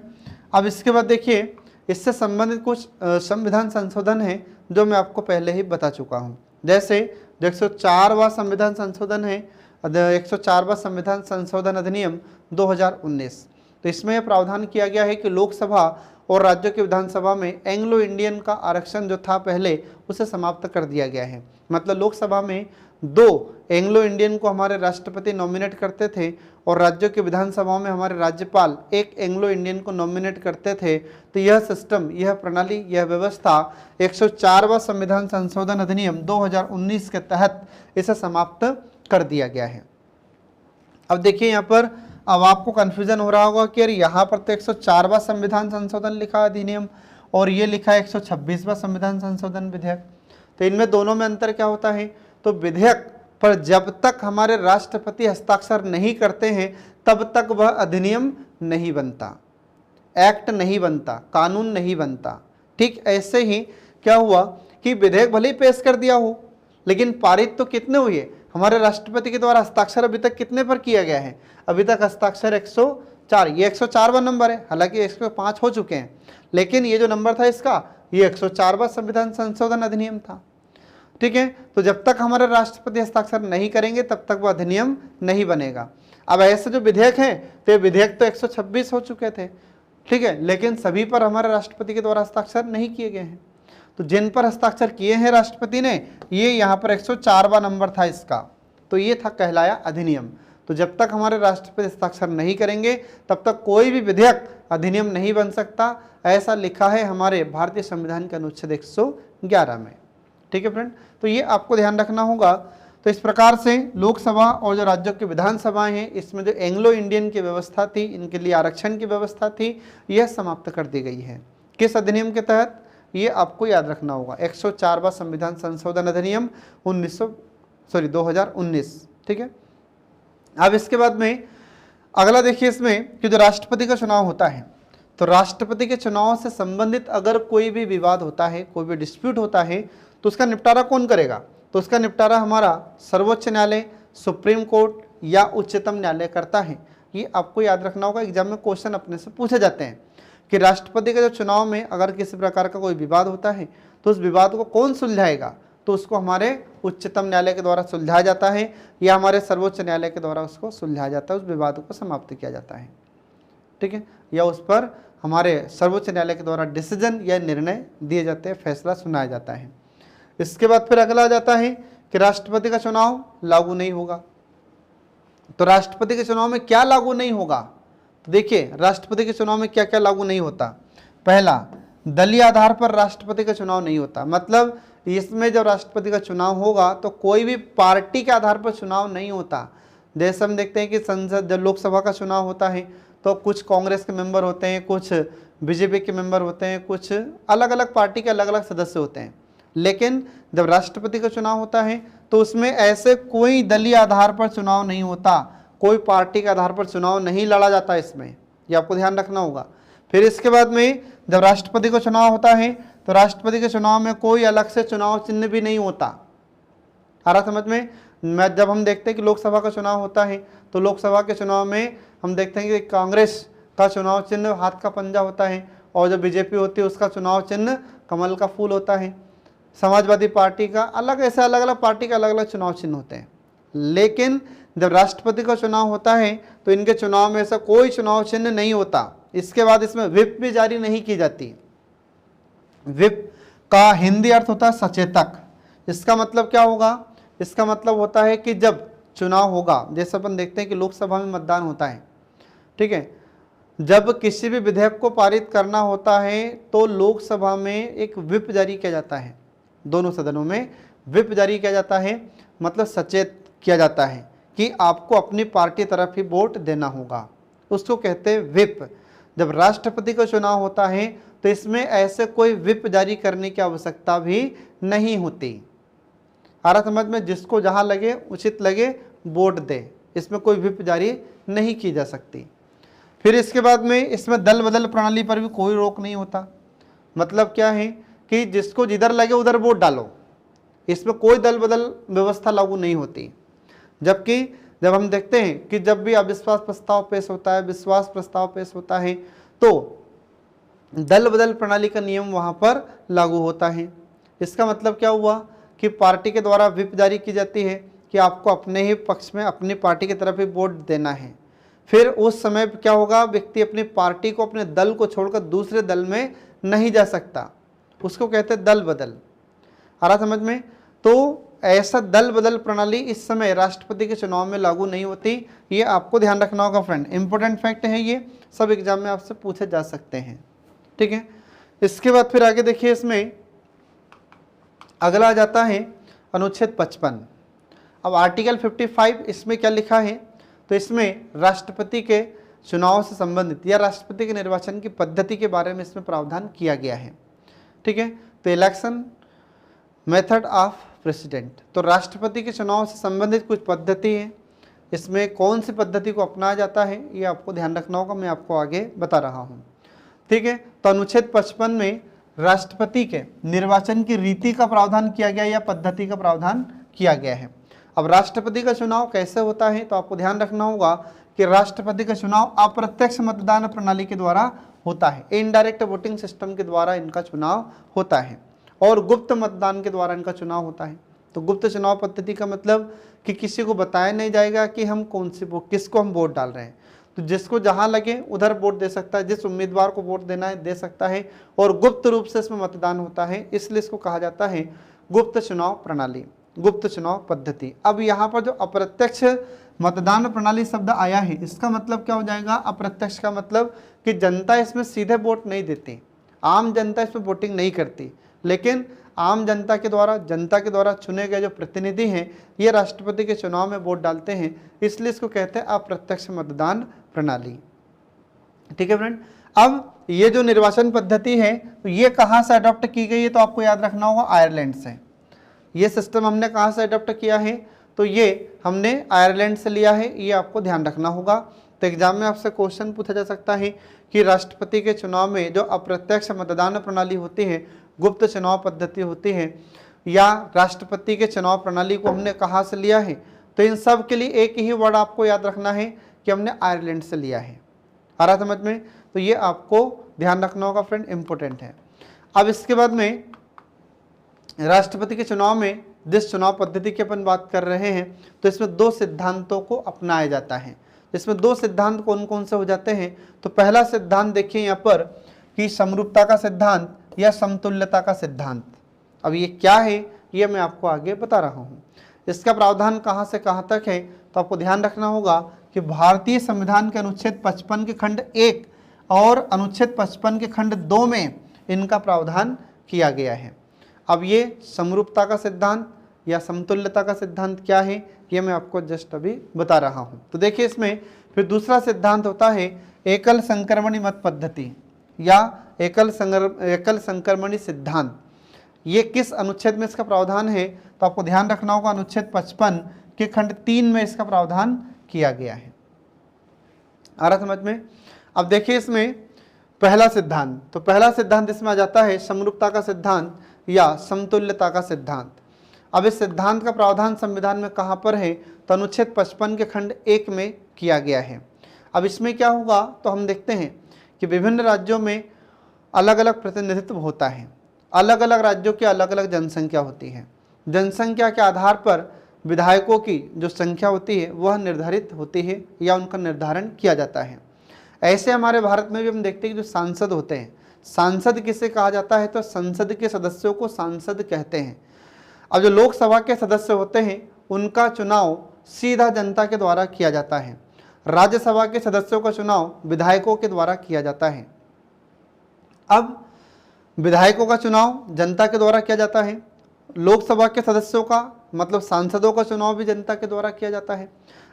अब इसके बाद देखिए इससे संबंधित कुछ संविधान संशोधन है जो मैं आपको पहले ही बता चुका हूँ। जैसे जो 104वां संविधान संशोधन है, 104वां संविधान संशोधन अधिनियम 2019, तो इसमें यह प्रावधान किया गया है कि लोकसभा और राज्यों की विधानसभा में एंग्लो इंडियन का आरक्षण जो था पहले उसे समाप्त कर दिया गया है। मतलब लोकसभा में 2 एंग्लो इंडियन को हमारे राष्ट्रपति नॉमिनेट करते थे और राज्यों की विधानसभाओं में हमारे राज्यपाल 1 एंग्लो इंडियन को नॉमिनेट करते थे। तो यह सिस्टम, यह प्रणाली, यह व्यवस्था 104वां संविधान संशोधन अधिनियम 2019 के तहत इसे समाप्त कर दिया गया है। अब देखिए यहाँ पर अब आपको कन्फ्यूजन हो रहा होगा कि यार यहाँ पर तो 104वां संविधान संशोधन लिखा अधिनियम और ये लिखा है 126वां संविधान संशोधन विधेयक, तो इनमें दोनों में अंतर क्या होता है। तो विधेयक पर जब तक हमारे राष्ट्रपति हस्ताक्षर नहीं करते हैं तब तक वह अधिनियम नहीं बनता, एक्ट नहीं बनता, कानून नहीं बनता। ठीक ऐसे ही क्या हुआ कि विधेयक भले ही पेश कर दिया हो लेकिन पारित तो कितने हुए, हमारे राष्ट्रपति के द्वारा हस्ताक्षर अभी तक कितने पर किया गया है, अभी तक हस्ताक्षर 104, ये 104वां नंबर है, हालांकि 105 हो चुके हैं, लेकिन ये जो नंबर था इसका ये 104वां संविधान संशोधन अधिनियम था। ठीक है, तो जब तक हमारे राष्ट्रपति हस्ताक्षर नहीं करेंगे तब तक वह अधिनियम नहीं बनेगा। अब ऐसे जो विधेयक हैं तो ये विधेयक तो 126 हो चुके थे, ठीक है, लेकिन सभी पर हमारे राष्ट्रपति के द्वारा हस्ताक्षर नहीं किए गए हैं। तो जिन पर हस्ताक्षर किए हैं राष्ट्रपति ने, ये यहाँ पर 104वां नंबर था इसका, तो ये था कहलाया अधिनियम। तो जब तक हमारे राष्ट्रपति हस्ताक्षर नहीं करेंगे तब तक कोई भी विधेयक अधिनियम नहीं बन सकता, ऐसा लिखा है हमारे भारतीय संविधान के अनुच्छेद 111 में। ठीक है फ्रेंड, तो ये आपको ध्यान रखना होगा। तो इस प्रकार से लोकसभा और जो राज्यों की विधानसभाएं हैं इसमें जो एंग्लो इंडियन की व्यवस्था थी, इनके लिए आरक्षण की व्यवस्था थी, यह समाप्त कर दी गई है। किस अधिनियम के तहत, ये आपको याद रखना होगा, 104वां संविधान संशोधन अधिनियम 2019। ठीक है, अब इसके बाद में अगला देखिए इसमें कि जो राष्ट्रपति का चुनाव होता है, तो राष्ट्रपति के चुनाव से संबंधित अगर कोई भी विवाद होता है, कोई भी डिस्प्यूट होता है, तो उसका निपटारा कौन करेगा। तो उसका निपटारा हमारा सर्वोच्च न्यायालय, सुप्रीम कोर्ट या उच्चतम न्यायालय करता है। ये आपको याद रखना होगा, एग्जाम में क्वेश्चन अपने से पूछे जाते हैं कि राष्ट्रपति के जो चुनाव में अगर किसी प्रकार का कोई विवाद होता है तो उस विवाद को कौन सुलझाएगा, तो उसको हमारे उच्चतम न्यायालय के द्वारा सुलझाया जाता है या हमारे सर्वोच्च न्यायालय के द्वारा उसको सुलझाया जाता है, उस विवाद को समाप्त किया जाता है। ठीक है, या उस पर हमारे सर्वोच्च न्यायालय के द्वारा डिसीजन या निर्णय दिए जाते हैं, फैसला सुनाया जाता है। इसके बाद फिर अगला आ जाता है कि राष्ट्रपति का चुनाव लागू नहीं होगा। तो राष्ट्रपति के चुनाव में क्या लागू नहीं होगा, तो देखिए राष्ट्रपति के चुनाव में क्या क्या लागू नहीं होता। पहला, दलीय आधार पर राष्ट्रपति का चुनाव नहीं होता, मतलब इसमें जब राष्ट्रपति का चुनाव होगा तो कोई भी पार्टी के आधार पर चुनाव नहीं होता। जैसे हम देखते हैं कि संसद जब लोकसभा का चुनाव होता है तो कुछ कांग्रेस के मेंबर होते हैं, कुछ बीजेपी के मेंबर होते हैं, कुछ अलग अलग पार्टी के अलग अलग सदस्य होते हैं। लेकिन जब राष्ट्रपति का चुनाव होता है तो उसमें ऐसे कोई दलीय आधार पर चुनाव नहीं होता, कोई पार्टी के आधार पर चुनाव नहीं लड़ा जाता इसमें, ये आपको ध्यान रखना होगा। फिर इसके बाद में जब राष्ट्रपति का चुनाव होता है तो राष्ट्रपति के चुनाव में कोई अलग से चुनाव चिन्ह भी नहीं होता। आ रहा समझ में। जब हम देखते हैं कि लोकसभा का चुनाव होता है तो लोकसभा के चुनाव में हम देखते हैं कि कांग्रेस का चुनाव चिन्ह हाथ का पंजा होता है और जो बीजेपी होती है उसका चुनाव चिन्ह कमल का फूल होता है। समाजवादी पार्टी का अलग, ऐसे अलग अलग पार्टी के अलग अलग चुनाव चिन्ह होते हैं। लेकिन जब राष्ट्रपति का चुनाव होता है तो इनके चुनाव में ऐसा कोई चुनाव चिन्ह नहीं होता। इसके बाद इसमें व्हिप भी जारी नहीं की जाती। व्हिप का हिंदी अर्थ होता है सचेतक, इसका मतलब क्या होगा, इसका मतलब होता है कि जब चुनाव होगा, जैसे अपन देखते हैं कि लोकसभा में मतदान होता है, ठीक है, जब किसी भी विधेयक को पारित करना होता है तो लोकसभा में एक व्हिप जारी किया जाता है, दोनों सदनों में व्हिप जारी किया जाता है, मतलब सचेत किया जाता है कि आपको अपनी पार्टी तरफ ही वोट देना होगा, उसको कहते हैं व्हिप। जब राष्ट्रपति का चुनाव होता है तो इसमें ऐसे कोई व्हिप जारी करने की आवश्यकता भी नहीं होती। आ रहा समझ में, जिसको जहां लगे उचित लगे वोट दे, इसमें कोई व्हिप जारी नहीं की जा सकती। फिर इसके बाद में इसमें दल बदल प्रणाली पर भी कोई रोक नहीं होता। मतलब क्या है कि जिसको जिधर लगे उधर वोट डालो, इसमें कोई दल बदल व्यवस्था लागू नहीं होती। जबकि जब हम देखते हैं कि जब भी अविश्वास प्रस्ताव पेश होता है, विश्वास प्रस्ताव पेश होता है, तो दल बदल प्रणाली का नियम वहां पर लागू होता है। इसका मतलब क्या हुआ कि पार्टी के द्वारा व्हिप जारी की जाती है कि आपको अपने ही पक्ष में अपनी पार्टी की तरफ ही वोट देना है। फिर उस समय क्या होगा, व्यक्ति अपनी पार्टी को, अपने दल को छोड़कर दूसरे दल में नहीं जा सकता, उसको कहते हैं दल बदल। आ रहा समझ में? तो ऐसा दल बदल प्रणाली इस समय राष्ट्रपति के चुनाव में लागू नहीं होती, ये आपको ध्यान रखना होगा फ्रेंड, इंपॉर्टेंट फैक्ट है, ये सब एग्जाम में आपसे पूछे जा सकते हैं, ठीक है। इसके बाद फिर आगे देखिए, इसमें अगला आ जाता है अनुच्छेद 55। अब आर्टिकल 55 इसमें क्या लिखा है, तो इसमें राष्ट्रपति के चुनाव से संबंधित या राष्ट्रपति के निर्वाचन की पद्धति के बारे में इसमें प्रावधान किया गया है, ठीक है। तो इलेक्शन मेथड ऑफ प्रेसिडेंट, तो राष्ट्रपति के चुनाव से संबंधित कुछ पद्धति है, इसमें कौन सी पद्धति को अपनाया जाता है ये आपको ध्यान रखना होगा, मैं आपको आगे बता रहा हूँ, ठीक है। तो अनुच्छेद 55 में राष्ट्रपति के निर्वाचन की रीति का प्रावधान किया गया या पद्धति का प्रावधान किया गया है। अब राष्ट्रपति का चुनाव कैसे होता है, तो आपको ध्यान रखना होगा कि राष्ट्रपति का चुनाव अप्रत्यक्ष मतदान प्रणाली के द्वारा होता है, इनडायरेक्ट वोटिंग सिस्टम के द्वारा इनका चुनाव होता है, और गुप्त मतदान के द्वारा इनका चुनाव होता है। तो गुप्त चुनाव पद्धति का मतलब कि किसी को बताया नहीं जाएगा कि हम किसको हम वोट डाल रहे हैं, तो जिसको जहां लगे उधर वोट दे सकता है, जिस उम्मीदवार को वोट देना है दे सकता है, और गुप्त रूप से इसमें मतदान होता है, इसलिए इसको कहा जाता है गुप्त चुनाव प्रणाली, गुप्त चुनाव पद्धति। अब यहाँ पर जो अप्रत्यक्ष मतदान प्रणाली शब्द आया है, इसका मतलब क्या हो जाएगा, अप्रत्यक्ष का मतलब कि जनता इसमें सीधे वोट नहीं देती, आम जनता इसमें वोटिंग नहीं करती, लेकिन आम जनता के द्वारा चुने गए जो प्रतिनिधि हैं ये राष्ट्रपति के चुनाव में वोट डालते हैं, इसलिए इसको कहते हैं अप्रत्यक्ष मतदान प्रणाली, ठीक है फ्रेंड। अब ये जो निर्वाचन पद्धति है तो ये कहाँ से अडॉप्ट की गई है, तो आपको याद रखना होगा आयरलैंड से। ये सिस्टम हमने कहाँ से अडॉप्ट किया है, तो ये हमने आयरलैंड से लिया है, ये आपको ध्यान रखना होगा। तो एग्जाम में आपसे क्वेश्चन पूछा जा सकता है कि राष्ट्रपति के चुनाव में जो अप्रत्यक्ष मतदान प्रणाली होती है, गुप्त चुनाव पद्धति होती है, या राष्ट्रपति के चुनाव प्रणाली को हमने कहाँ से लिया है, तो इन सब के लिए एक ही वर्ड आपको याद रखना है कि हमने आयरलैंड से लिया है। आ रहा समझ में? तो ये आपको ध्यान रखना होगा फ्रेंड, इंपॉर्टेंट है। अब इसके बाद में राष्ट्रपति के चुनाव में जिस चुनाव पद्धति की अपन बात कर रहे हैं, तो इसमें दो सिद्धांतों को अपनाया जाता है। इसमें दो सिद्धांत कौन कौन से हो जाते हैं, तो पहला सिद्धांत देखिए यहाँ पर कि समरूपता का सिद्धांत या समतुल्यता का सिद्धांत। अब ये क्या है ये मैं आपको आगे बता रहा हूँ। इसका प्रावधान कहाँ से कहाँ तक है, तो आपको ध्यान रखना होगा कि भारतीय संविधान के अनुच्छेद 55 के खंड 1 और अनुच्छेद 55 के खंड 2 में इनका प्रावधान किया गया है। अब ये समरूपता का सिद्धांत या समतुल्यता का सिद्धांत क्या है ये मैं आपको जस्ट अभी बता रहा हूँ। तो देखिए इसमें फिर दूसरा सिद्धांत होता है एकल संक्रमणी मत पद्धति या एकल संक्रमणी सिद्धांत। ये किस अनुच्छेद में इसका प्रावधान है, तो आपको ध्यान रखना होगा अनुच्छेद 55 के खंड 3 में इसका प्रावधान किया गया है। आ रहा समझ में? अब देखिए इसमें पहला सिद्धांत, तो पहला सिद्धांत इसमें आ जाता है समरूपता का सिद्धांत या समतुल्यता का सिद्धांत। अब इस सिद्धांत का प्रावधान संविधान में कहाँ पर है, तो अनुच्छेद 55 के खंड 1 में किया गया है। अब इसमें क्या होगा, तो हम देखते हैं कि विभिन्न राज्यों में अलग अलग प्रतिनिधित्व होता है, अलग अलग राज्यों की अलग अलग जनसंख्या होती है। जनसंख्या के आधार पर विधायकों की जो संख्या होती है वह निर्धारित होती है या उनका निर्धारण किया जाता है। ऐसे हमारे भारत में भी हम देखते हैं कि जो सांसद होते हैं, सांसद किसे कहा जाता है, तो संसद के सदस्यों को सांसद कहते हैं। अब जो लोकसभा के सदस्य होते हैं उनका चुनाव सीधा जनता के द्वारा किया जाता है। राज्यसभा के सदस्यों का चुनाव विधायकों के द्वारा किया जाता है। अब विधायकों का चुनाव जनता के द्वारा किया जाता है, लोकसभा के सदस्यों का मतलब सांसदों का चुनाव भी जनता के द्वारा किया जाता है।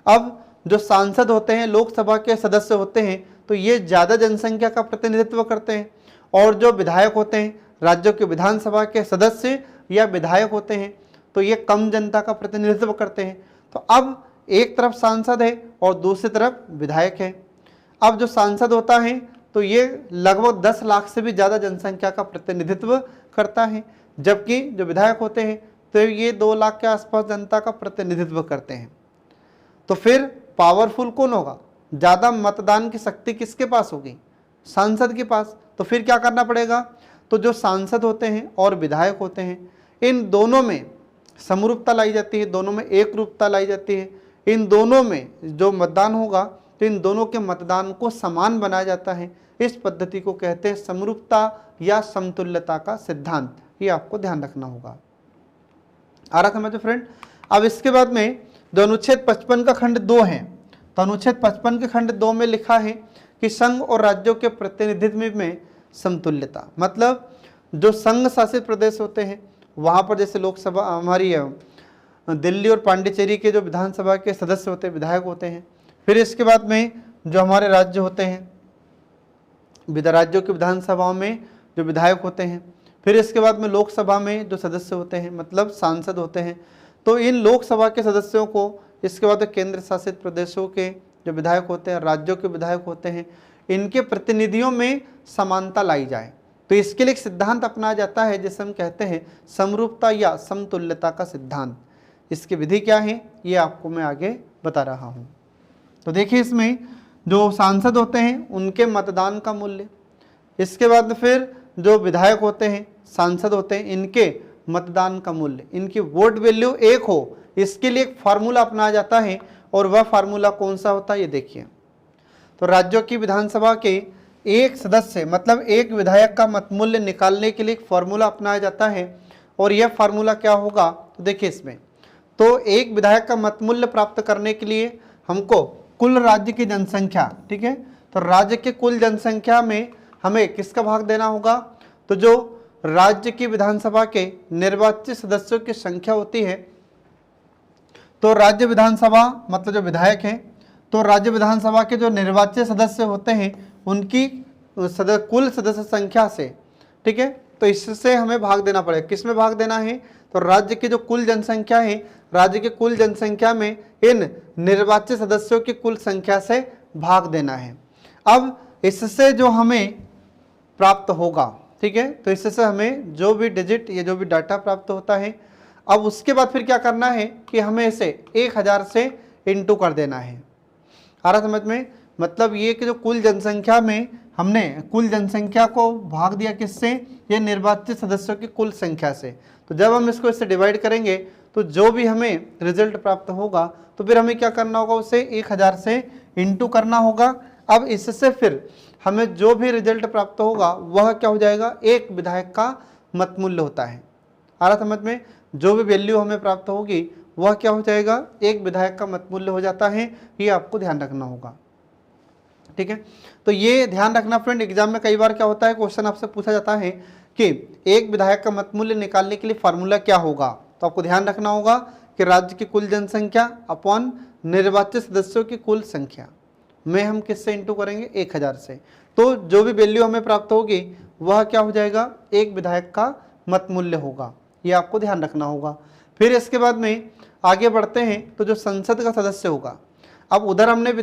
अब जो सांसद होते हैं, लोकसभा के सदस्य होते हैं, तो ये ज़्यादा जनसंख्या का प्रतिनिधित्व करते हैं, और जो विधायक होते हैं, राज्यों के विधानसभा के सदस्य या विधायक होते हैं, तो ये कम जनता का प्रतिनिधित्व करते हैं। तो अब एक तरफ सांसद है और दूसरी तरफ विधायक है। अब जो सांसद होता है तो ये लगभग 10 लाख से भी ज़्यादा जनसंख्या का प्रतिनिधित्व करता है, जबकि जो विधायक होते हैं तो ये 2 लाख के आसपास जनता का प्रतिनिधित्व करते हैं। तो फिर पावरफुल कौन होगा, ज़्यादा मतदान की शक्ति किसके पास होगी, सांसद के पास। तो फिर क्या करना पड़ेगा, तो जो सांसद होते हैं और विधायक होते हैं, इन दोनों में समरूपता लाई जाती है, दोनों में एक रूपता लाई जाती है। इन दोनों में जो मतदान होगा तो इन दोनों के मतदान को समान बनाया जाता है। इस पद्धति को कहते हैं समरूपता या समतुल्यता का सिद्धांत। ये आपको ध्यान रखना होगा। आ रहा समझो फ्रेंड। अब इसके बाद में जो अनुच्छेद 55 का खंड 2 है, तो अनुच्छेद 55 के खंड 2 में लिखा है कि संघ और राज्यों के प्रतिनिधित्व में समतुल्यता, मतलब जो संघ शासित प्रदेश होते हैं वहाँ पर जैसे लोकसभा हमारी दिल्ली और पांडिचेरी के जो विधानसभा के सदस्य होते हैं, विधायक होते हैं। फिर इसके बाद में जो हमारे राज्य होते हैं, राज्यों की विधानसभाओं में जो विधायक होते हैं। फिर इसके बाद में लोकसभा में जो सदस्य होते हैं मतलब सांसद होते हैं। तो इन लोकसभा के सदस्यों को, इसके बाद केंद्र शासित प्रदेशों के जो विधायक होते हैं, राज्यों के विधायक होते हैं, इनके प्रतिनिधियों में समानता लाई जाए। तो इसके लिए एक सिद्धांत अपनाया जाता है जिसे हम कहते हैं समरूपता या समतुल्यता का सिद्धांत। इसकी विधि क्या है ये आपको मैं आगे बता रहा हूँ। तो देखिए इसमें जो सांसद होते हैं उनके मतदान का मूल्य, इसके बाद फिर जो विधायक होते हैं, सांसद होते हैं, इनके मतदान का मूल्य, इनकी वोट वैल्यू एक हो, इसके लिए एक फार्मूला अपनाया जाता है। और वह फार्मूला कौन सा होता है ये देखिए। तो राज्यों की विधानसभा के एक सदस्य मतलब एक विधायक का मत मूल्य निकालने के लिए एक फार्मूला अपनाया जाता है। और यह फार्मूला क्या होगा, तो देखिए इसमें तो एक विधायक का मत मूल्य प्राप्त करने के लिए हमको कुल राज्य की जनसंख्या, ठीक है, तो राज्य के कुल जनसंख्या में हमें किसका भाग देना होगा, तो जो राज्य की विधानसभा के निर्वाचित सदस्यों की संख्या होती है, तो राज्य विधानसभा मतलब जो विधायक हैं, तो राज्य विधानसभा के जो निर्वाचित सदस्य होते हैं उनकी कुल सदस्य संख्या से, ठीक है, तो इससे हमें भाग देना पड़ेगा। किस में भाग देना है, तो राज्य की जो कुल जनसंख्या है, राज्य की कुल जनसंख्या में इन निर्वाचित सदस्यों की कुल संख्या से भाग देना है। अब इससे जो हमें प्राप्त होगा, ठीक है, तो इससे हमें जो भी डिजिट या जो भी डाटा प्राप्त होता है, अब उसके बाद फिर क्या करना है कि हमें इसे 1000 से इंटू कर देना है। आ रहा समझ में, मतलब ये कि जो कुल जनसंख्या में हमने कुल जनसंख्या को भाग दिया किससे, ये निर्वाचित सदस्यों की कुल संख्या से। तो जब हम इसको इससे डिवाइड करेंगे तो जो भी हमें रिजल्ट प्राप्त होगा तो फिर हमें क्या करना होगा, उसे 1000 से इंटू करना होगा। अब इससे फिर हमें जो भी रिजल्ट प्राप्त होगा वह क्या हो जाएगा, एक विधायक का मत मूल्य होता है। आ रहा समझ में, जो भी वैल्यू हमें प्राप्त होगी वह क्या हो जाएगा, एक विधायक का मत मूल्य हो जाता है। ये आपको ध्यान रखना होगा, ठीक है। तो ये ध्यान रखना फ्रेंड, एग्जाम में कई बार क्या होता है, क्वेश्चन आपसे पूछा जाता है कि एक विधायक का मत मूल्य निकालने के लिए फार्मूला क्या होगा। तो आपको ध्यान रखना होगा कि राज्य की कुल जनसंख्या अपॉन निर्वाचित सदस्यों की कुल संख्या में हम किससे इंटू करेंगे, 1000 से। तो जो भी वैल्यू हमें प्राप्त होगी वह क्या हो जाएगा, एक विधायक का मत मूल्य होगा। ये आपको ध्यान रखना होगा। फिर इसके बाद में आगे बढ़ते हैं तो जो संसद का सदस्य होगा, अब उधर हमने एक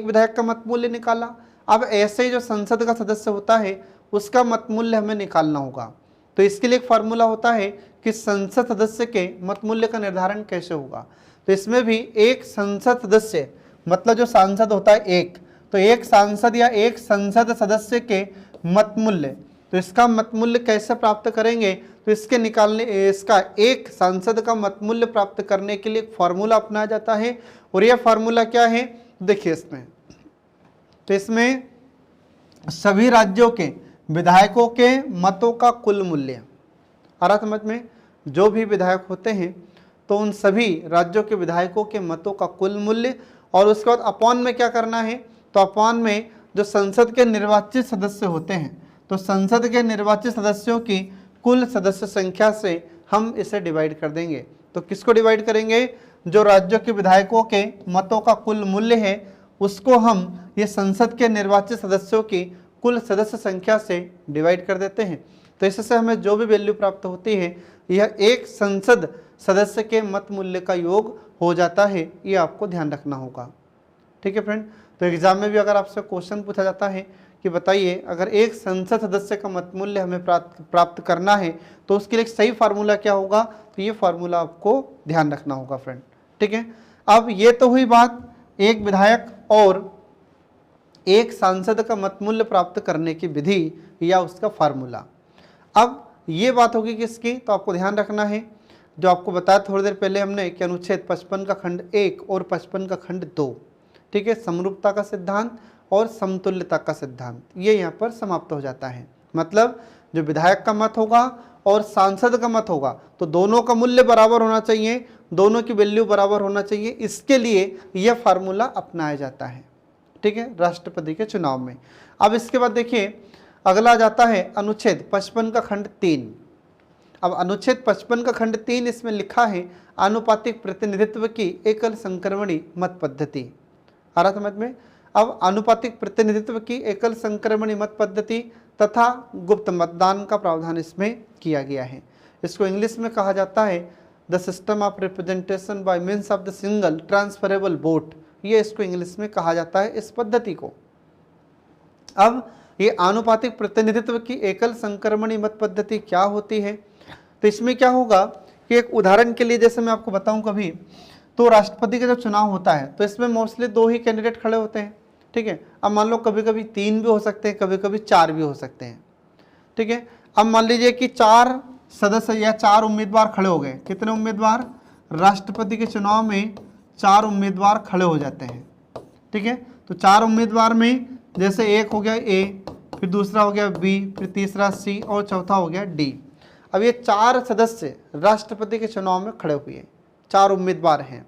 विधायक का मत मूल्य निकाला, अब ऐसे ही जो संसद का सदस्य होता है उसका मत मूल्य हमें निकालना होगा। तो इसके लिए एक फार्मूला होता है कि संसद सदस्य के मत मूल्य का निर्धारण कैसे होगा। तो इसमें भी एक संसद सदस्य मतलब जो सांसद होता है एक, तो एक सांसद या एक संसद सदस्य के मत मूल्य, तो इसका मत मूल्य कैसे प्राप्त करेंगे, तो इसका एक सांसद का मत मूल्य प्राप्त करने के लिए एक फार्मूला अपनाया जाता है। और यह फार्मूला क्या है, देखिए इसमें, तो इसमें सभी राज्यों के विधायकों के मतों का कुल मूल्य, आ रहा समझ में, जो भी विधायक होते हैं तो उन सभी राज्यों के विधायकों के मतों का कुल मूल्य, और उसके बाद अपॉन में क्या करना है, तो अपॉन में जो संसद के निर्वाचित सदस्य होते हैं, तो संसद के निर्वाचित सदस्यों की कुल सदस्य संख्या से हम इसे डिवाइड कर देंगे। तो किसको डिवाइड करेंगे, जो राज्यों के विधायकों के मतों का कुल मूल्य है उसको हम ये संसद के निर्वाचित सदस्यों की कुल सदस्य संख्या से डिवाइड कर देते हैं। तो इससे हमें जो भी वैल्यू प्राप्त होती है यह एक संसद सदस्य के मत मूल्य का योग हो जाता है, ये आपको ध्यान रखना होगा। ठीक है फ्रेंड, तो एग्जाम में भी अगर आपसे क्वेश्चन पूछा जाता है कि बताइए अगर एक संसद सदस्य का मत मूल्य हमें प्राप्त करना है तो उसके लिए एक सही फार्मूला क्या होगा, तो ये फार्मूला आपको ध्यान रखना होगा फ्रेंड। ठीक है, अब ये तो हुई बात एक विधायक और एक सांसद का मत मूल्य प्राप्त करने की विधि या उसका फार्मूला। अब ये बात होगी किसकी, तो आपको ध्यान रखना है जो आपको बताया थोड़ी देर पहले हमने कि अनुच्छेद 55 का खंड 1 और 55 का खंड 2, ठीक है, समरूपता का सिद्धांत और समतुल्यता का सिद्धांत, ये यहाँ पर समाप्त हो जाता है। मतलब जो विधायक का मत होगा और सांसद का मत होगा तो दोनों का मूल्य बराबर होना चाहिए, दोनों की वैल्यू बराबर होना चाहिए, इसके लिए यह फार्मूला अपनाया जाता है। ठीक है, राष्ट्रपति के चुनाव में। अब इसके बाद देखिए अगला जाता है अनुच्छेद 55 का खंड 3। अब अनुच्छेद 55 का खंड 3 इसमें लिखा है आनुपातिक प्रतिनिधित्व की एकल संक्रमणी मत पद्धति। आ रहा समझ में। अब आनुपातिक प्रतिनिधित्व की एकल संक्रमणी मत पद्धति तथा गुप्त मतदान का प्रावधान इसमें किया गया है। इसको इंग्लिश में कहा जाता है the system of representation bye means of the single transferable vote, ये इसको इंग्लिश में कहा जाता है इस पद्धति को। अब ये आनुपातिक प्रतिनिधित्व की एकल संक्रमणी मत पद्धति क्या होती है, तो इसमें क्या होगा कि एक उदाहरण के लिए जैसे मैं आपको बताऊं, कभी तो राष्ट्रपति का जो चुनाव होता है तो इसमें मोस्टली 2 ही कैंडिडेट खड़े होते हैं। ठीक है, अब मान लो कभी कभी 3 भी हो सकते हैं, कभी कभी 4 भी हो सकते हैं। ठीक है, अब मान लीजिए कि 4 सदस्य या 4 उम्मीदवार खड़े हो गए। कितने उम्मीदवार, राष्ट्रपति के चुनाव में 4 उम्मीदवार खड़े हो जाते हैं। ठीक है, तो 4 उम्मीदवार में जैसे एक हो गया ए, फिर दूसरा हो गया बी, फिर तीसरा सी और चौथा हो गया डी। अब ये 4 सदस्य राष्ट्रपति के चुनाव में खड़े हुए हैं, 4 उम्मीदवार हैं।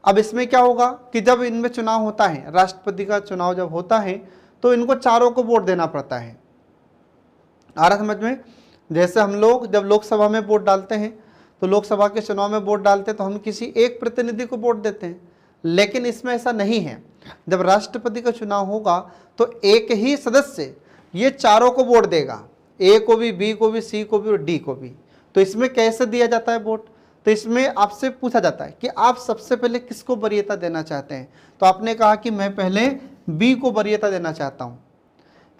अब इसमें क्या होगा कि जब इनमें चुनाव होता है, राष्ट्रपति का चुनाव जब होता है तो इनको चारों को वोट देना पड़ता है। आ रहा समझ में। जैसे हम लोग जब लोकसभा में वोट डालते हैं तो लोकसभा के चुनाव में वोट डालते हैं तो हम किसी एक प्रतिनिधि को वोट देते हैं, लेकिन इसमें ऐसा नहीं है। जब राष्ट्रपति का चुनाव होगा तो एक ही सदस्य ये चारों को वोट देगा, ए को भी, बी को भी, सी को भी और डी को भी। तो इसमें कैसे दिया जाता है वोट, तो इसमें आपसे पूछा जाता है कि आप सबसे पहले किसको वरीयता देना चाहते हैं, तो आपने कहा कि मैं पहले बी को वरीयता देना चाहता हूं।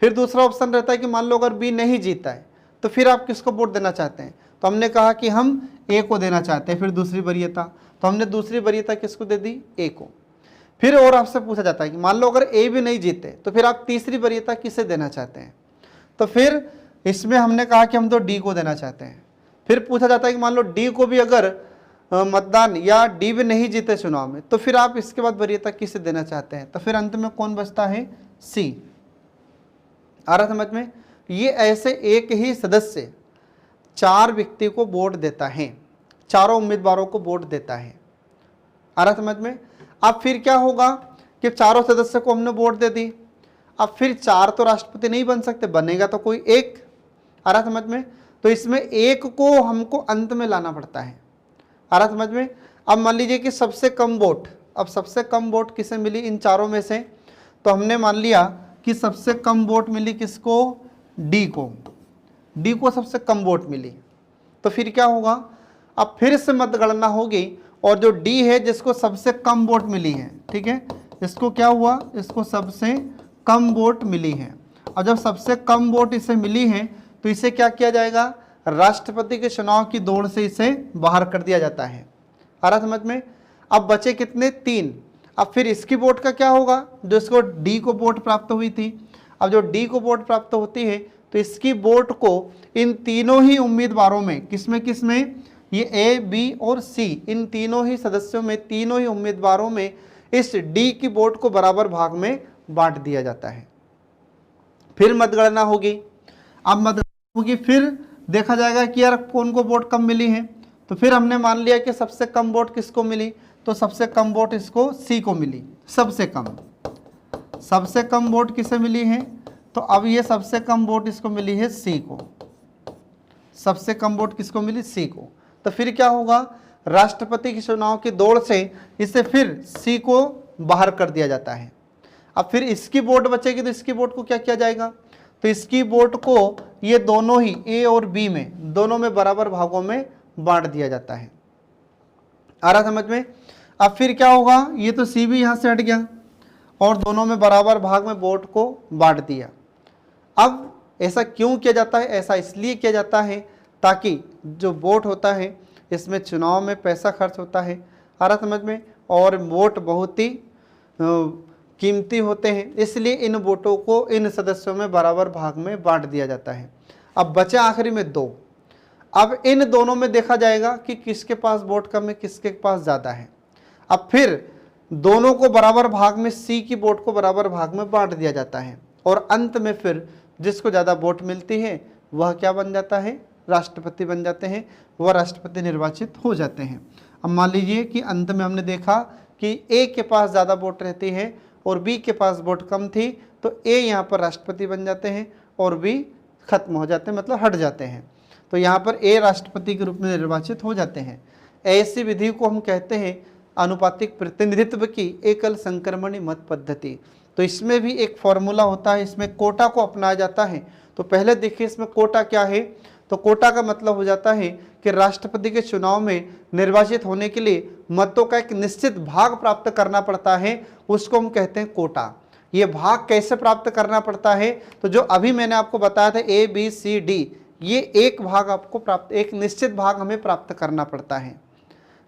फिर दूसरा ऑप्शन रहता है कि मान लो अगर बी नहीं जीता है तो फिर आप किसको वोट देना चाहते हैं, तो हमने कहा कि हम ए को देना चाहते हैं। फिर दूसरी वरीयता, तो हमने दूसरी वरीयता किसको दे दी, ए को। फिर और आपसे पूछा जाता है कि मान लो अगर ए भी नहीं जीते तो फिर आप तीसरी वरीयता किसे देना चाहते हैं, तो फिर इसमें हमने कहा कि हम तो डी को देना चाहते हैं। फिर पूछा जाता है कि मान लो डी को भी अगर मतदान या डी भी नहीं जीते चुनाव में तो फिर आप इसके बाद वरीयता किसे देना चाहते हैं, तो फिर अंत में कौन बचता है, सी। आ रहा समझ में। ये ऐसे एक ही सदस्य 4 व्यक्ति को वोट देता है, चारों उम्मीदवारों को वोट देता है। आ रहा समझ में। अब फिर क्या होगा कि चारों सदस्य को हमने वोट दे दी, अब फिर 4 तो राष्ट्रपति नहीं बन सकते, बनेगा तो कोई एक। आ रहा समझ में। तो इसमें एक को हमको अंत में लाना पड़ता है। आ रहा समझ में। अब मान लीजिए कि सबसे कम वोट, अब सबसे कम वोट किसे मिली इन चारों में से, तो हमने मान लिया कि सबसे कम वोट मिली किसको, डी को। डी को सबसे कम वोट मिली, तो फिर क्या होगा, अब फिर से मतगणना होगी और जो डी है जिसको सबसे कम वोट मिली है, ठीक है, इसको क्या हुआ, इसको सबसे कम वोट मिली है। और जब सबसे कम वोट इसे मिली है तो इसे क्या किया जाएगा, राष्ट्रपति के चुनाव की दौड़ से इसे बाहर कर दिया जाता है। आ रहा समझ में। अब बचे कितने, 3। अब फिर इसकी वोट का क्या होगा, जो इसको डी को वोट प्राप्त हुई थी। अब जो डी को वोट प्राप्त होती है तो इसकी वोट को इन तीनों ही उम्मीदवारों में, किसमें किसमें, ये ए, बी और सी, इन तीनों ही सदस्यों में, तीनों ही उम्मीदवारों में इस डी की वोट को बराबर भाग में बांट दिया जाता है। फिर मतगणना होगी। अब मतगणना होगी, फिर देखा जाएगा कि यार कौन को वोट कम मिली है, तो फिर हमने मान लिया कि सबसे कम वोट किसको मिली, तो सबसे कम वोट इसको सी को मिली, सबसे कम वोट किसे मिली है, तो अब ये सबसे कम वोट इसको मिली है सी को, सबसे कम वोट किसको मिली, सी को। तो फिर क्या होगा, राष्ट्रपति के चुनाव की दौड़ से इसे फिर सी को बाहर कर दिया जाता है। अब फिर इसकी वोट बचेगी तो इसकी वोट को क्या किया जाएगा, तो इसकी वोट को ये दोनों ही ए और बी में, दोनों में बराबर भागों में बांट दिया जाता है। आ रहा समझ में। अब फिर क्या होगा, ये तो सी भी यहां से हट गया और दोनों में बराबर भाग में वोट को बांट दिया। अब ऐसा क्यों किया जाता है, ऐसा इसलिए किया जाता है ताकि जो वोट होता है इसमें चुनाव में पैसा खर्च होता है, आ रहा समझ में, और वोट बहुत ही कीमती होते हैं, इसलिए इन वोटों को इन सदस्यों में बराबर भाग में बांट दिया जाता है। अब बचे आखिरी में दो, अब इन दोनों में देखा जाएगा कि किसके पास वोट कम है, किसके पास ज़्यादा है। अब फिर दोनों को बराबर भाग में, सी की वोट को बराबर भाग में बांट दिया जाता है और अंत में फिर जिसको ज़्यादा वोट मिलती है वह क्या बन जाता है, राष्ट्रपति बन जाते हैं, वह राष्ट्रपति निर्वाचित हो जाते हैं। अब मान लीजिए कि अंत में हमने देखा कि ए के पास ज़्यादा वोट रहती है और बी के पास वोट कम थी, तो ए यहाँ पर राष्ट्रपति बन जाते हैं और बी खत्म हो जाते हैं, मतलब हट जाते हैं। तो यहाँ पर ए राष्ट्रपति के रूप में निर्वाचित हो जाते हैं। ऐसी विधि को हम कहते हैं अनुपातिक प्रतिनिधित्व की एकल संक्रमणी मत पद्धति। तो इसमें भी एक फॉर्मूला होता है, इसमें कोटा को अपनाया जाता है। तो पहले देखिए इसमें कोटा क्या है, तो कोटा का मतलब हो जाता है कि राष्ट्रपति के चुनाव में निर्वाचित होने के लिए मतों का एक निश्चित भाग प्राप्त करना पड़ता है, उसको हम कहते हैं कोटा। ये भाग कैसे प्राप्त करना पड़ता है, तो जो अभी मैंने आपको बताया था ए बी सी डी, ये एक भाग आपको प्राप्त, एक निश्चित भाग हमें प्राप्त करना पड़ता है।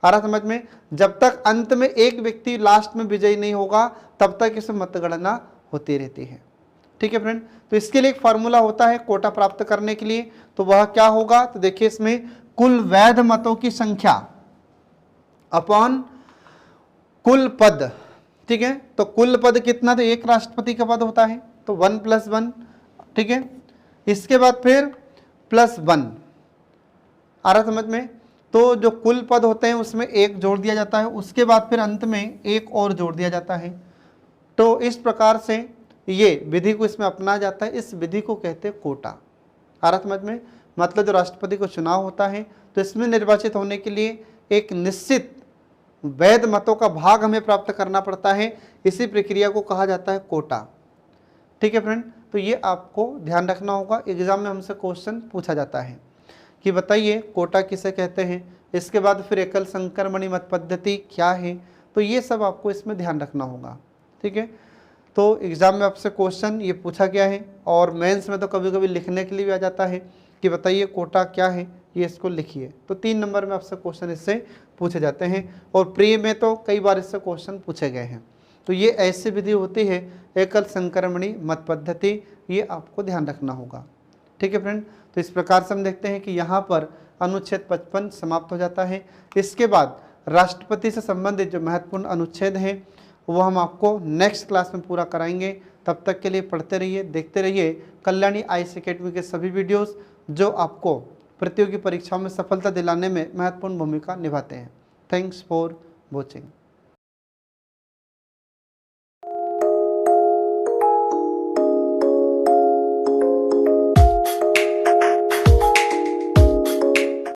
आ रहा समझ में। जब तक अंत में एक व्यक्ति लास्ट में विजयी नहीं होगा तब तक इसमें मतगणना होती रहती है। ठीक है फ्रेंड, तो इसके लिए एक फार्मूला होता है कोटा प्राप्त करने के लिए, तो वह क्या होगा, तो देखिए इसमें कुल वैध मतों की संख्या अपॉन कुल पद। ठीक है, तो कुल पद कितना, तो एक राष्ट्रपति का पद होता है तो 1 + 1। ठीक है, इसके बाद फिर +1। आ रहा समझ में। तो जो कुल पद होते हैं उसमें एक जोड़ दिया जाता है, उसके बाद फिर अंत में एक और जोड़ दिया जाता है। तो इस प्रकार से ये विधि को इसमें अपनाया जाता है, इस विधि को कहते हैं कोटा। आ रहा समझ में। मतलब जो राष्ट्रपति को चुनाव होता है तो इसमें निर्वाचित होने के लिए एक निश्चित वैध मतों का भाग हमें प्राप्त करना पड़ता है, इसी प्रक्रिया को कहा जाता है कोटा। ठीक है फ्रेंड, तो ये आपको ध्यान रखना होगा, एग्जाम में हमसे क्वेश्चन पूछा जाता है कि बताइए कोटा किसे कहते हैं, इसके बाद फिर एकल संक्रमणी मत पद्धति क्या है, तो ये सब आपको इसमें ध्यान रखना होगा। ठीक है, तो एग्ज़ाम में आपसे क्वेश्चन ये पूछा गया है और मेंस में तो कभी कभी लिखने के लिए भी आ जाता है कि बताइए कोटा क्या है, ये इसको लिखिए। तो 3 नंबर में आपसे क्वेश्चन इससे पूछे जाते हैं और प्री में तो कई बार इससे क्वेश्चन पूछे गए हैं। तो ये ऐसी विधि होती है एकल संक्रमणी मत पद्धति, ये आपको ध्यान रखना होगा। ठीक है फ्रेंड, तो इस प्रकार से हम देखते हैं कि यहाँ पर अनुच्छेद 55 समाप्त हो जाता है। इसके बाद राष्ट्रपति से संबंधित जो महत्वपूर्ण अनुच्छेद हैं वो हम आपको नेक्स्ट क्लास में पूरा कराएंगे। तब तक के लिए पढ़ते रहिए, देखते रहिए कल्याणी आईएएस एकेडमी के सभी वीडियोस जो आपको प्रतियोगी परीक्षाओं में सफलता दिलाने में महत्वपूर्ण भूमिका निभाते हैं। Thanks for watching.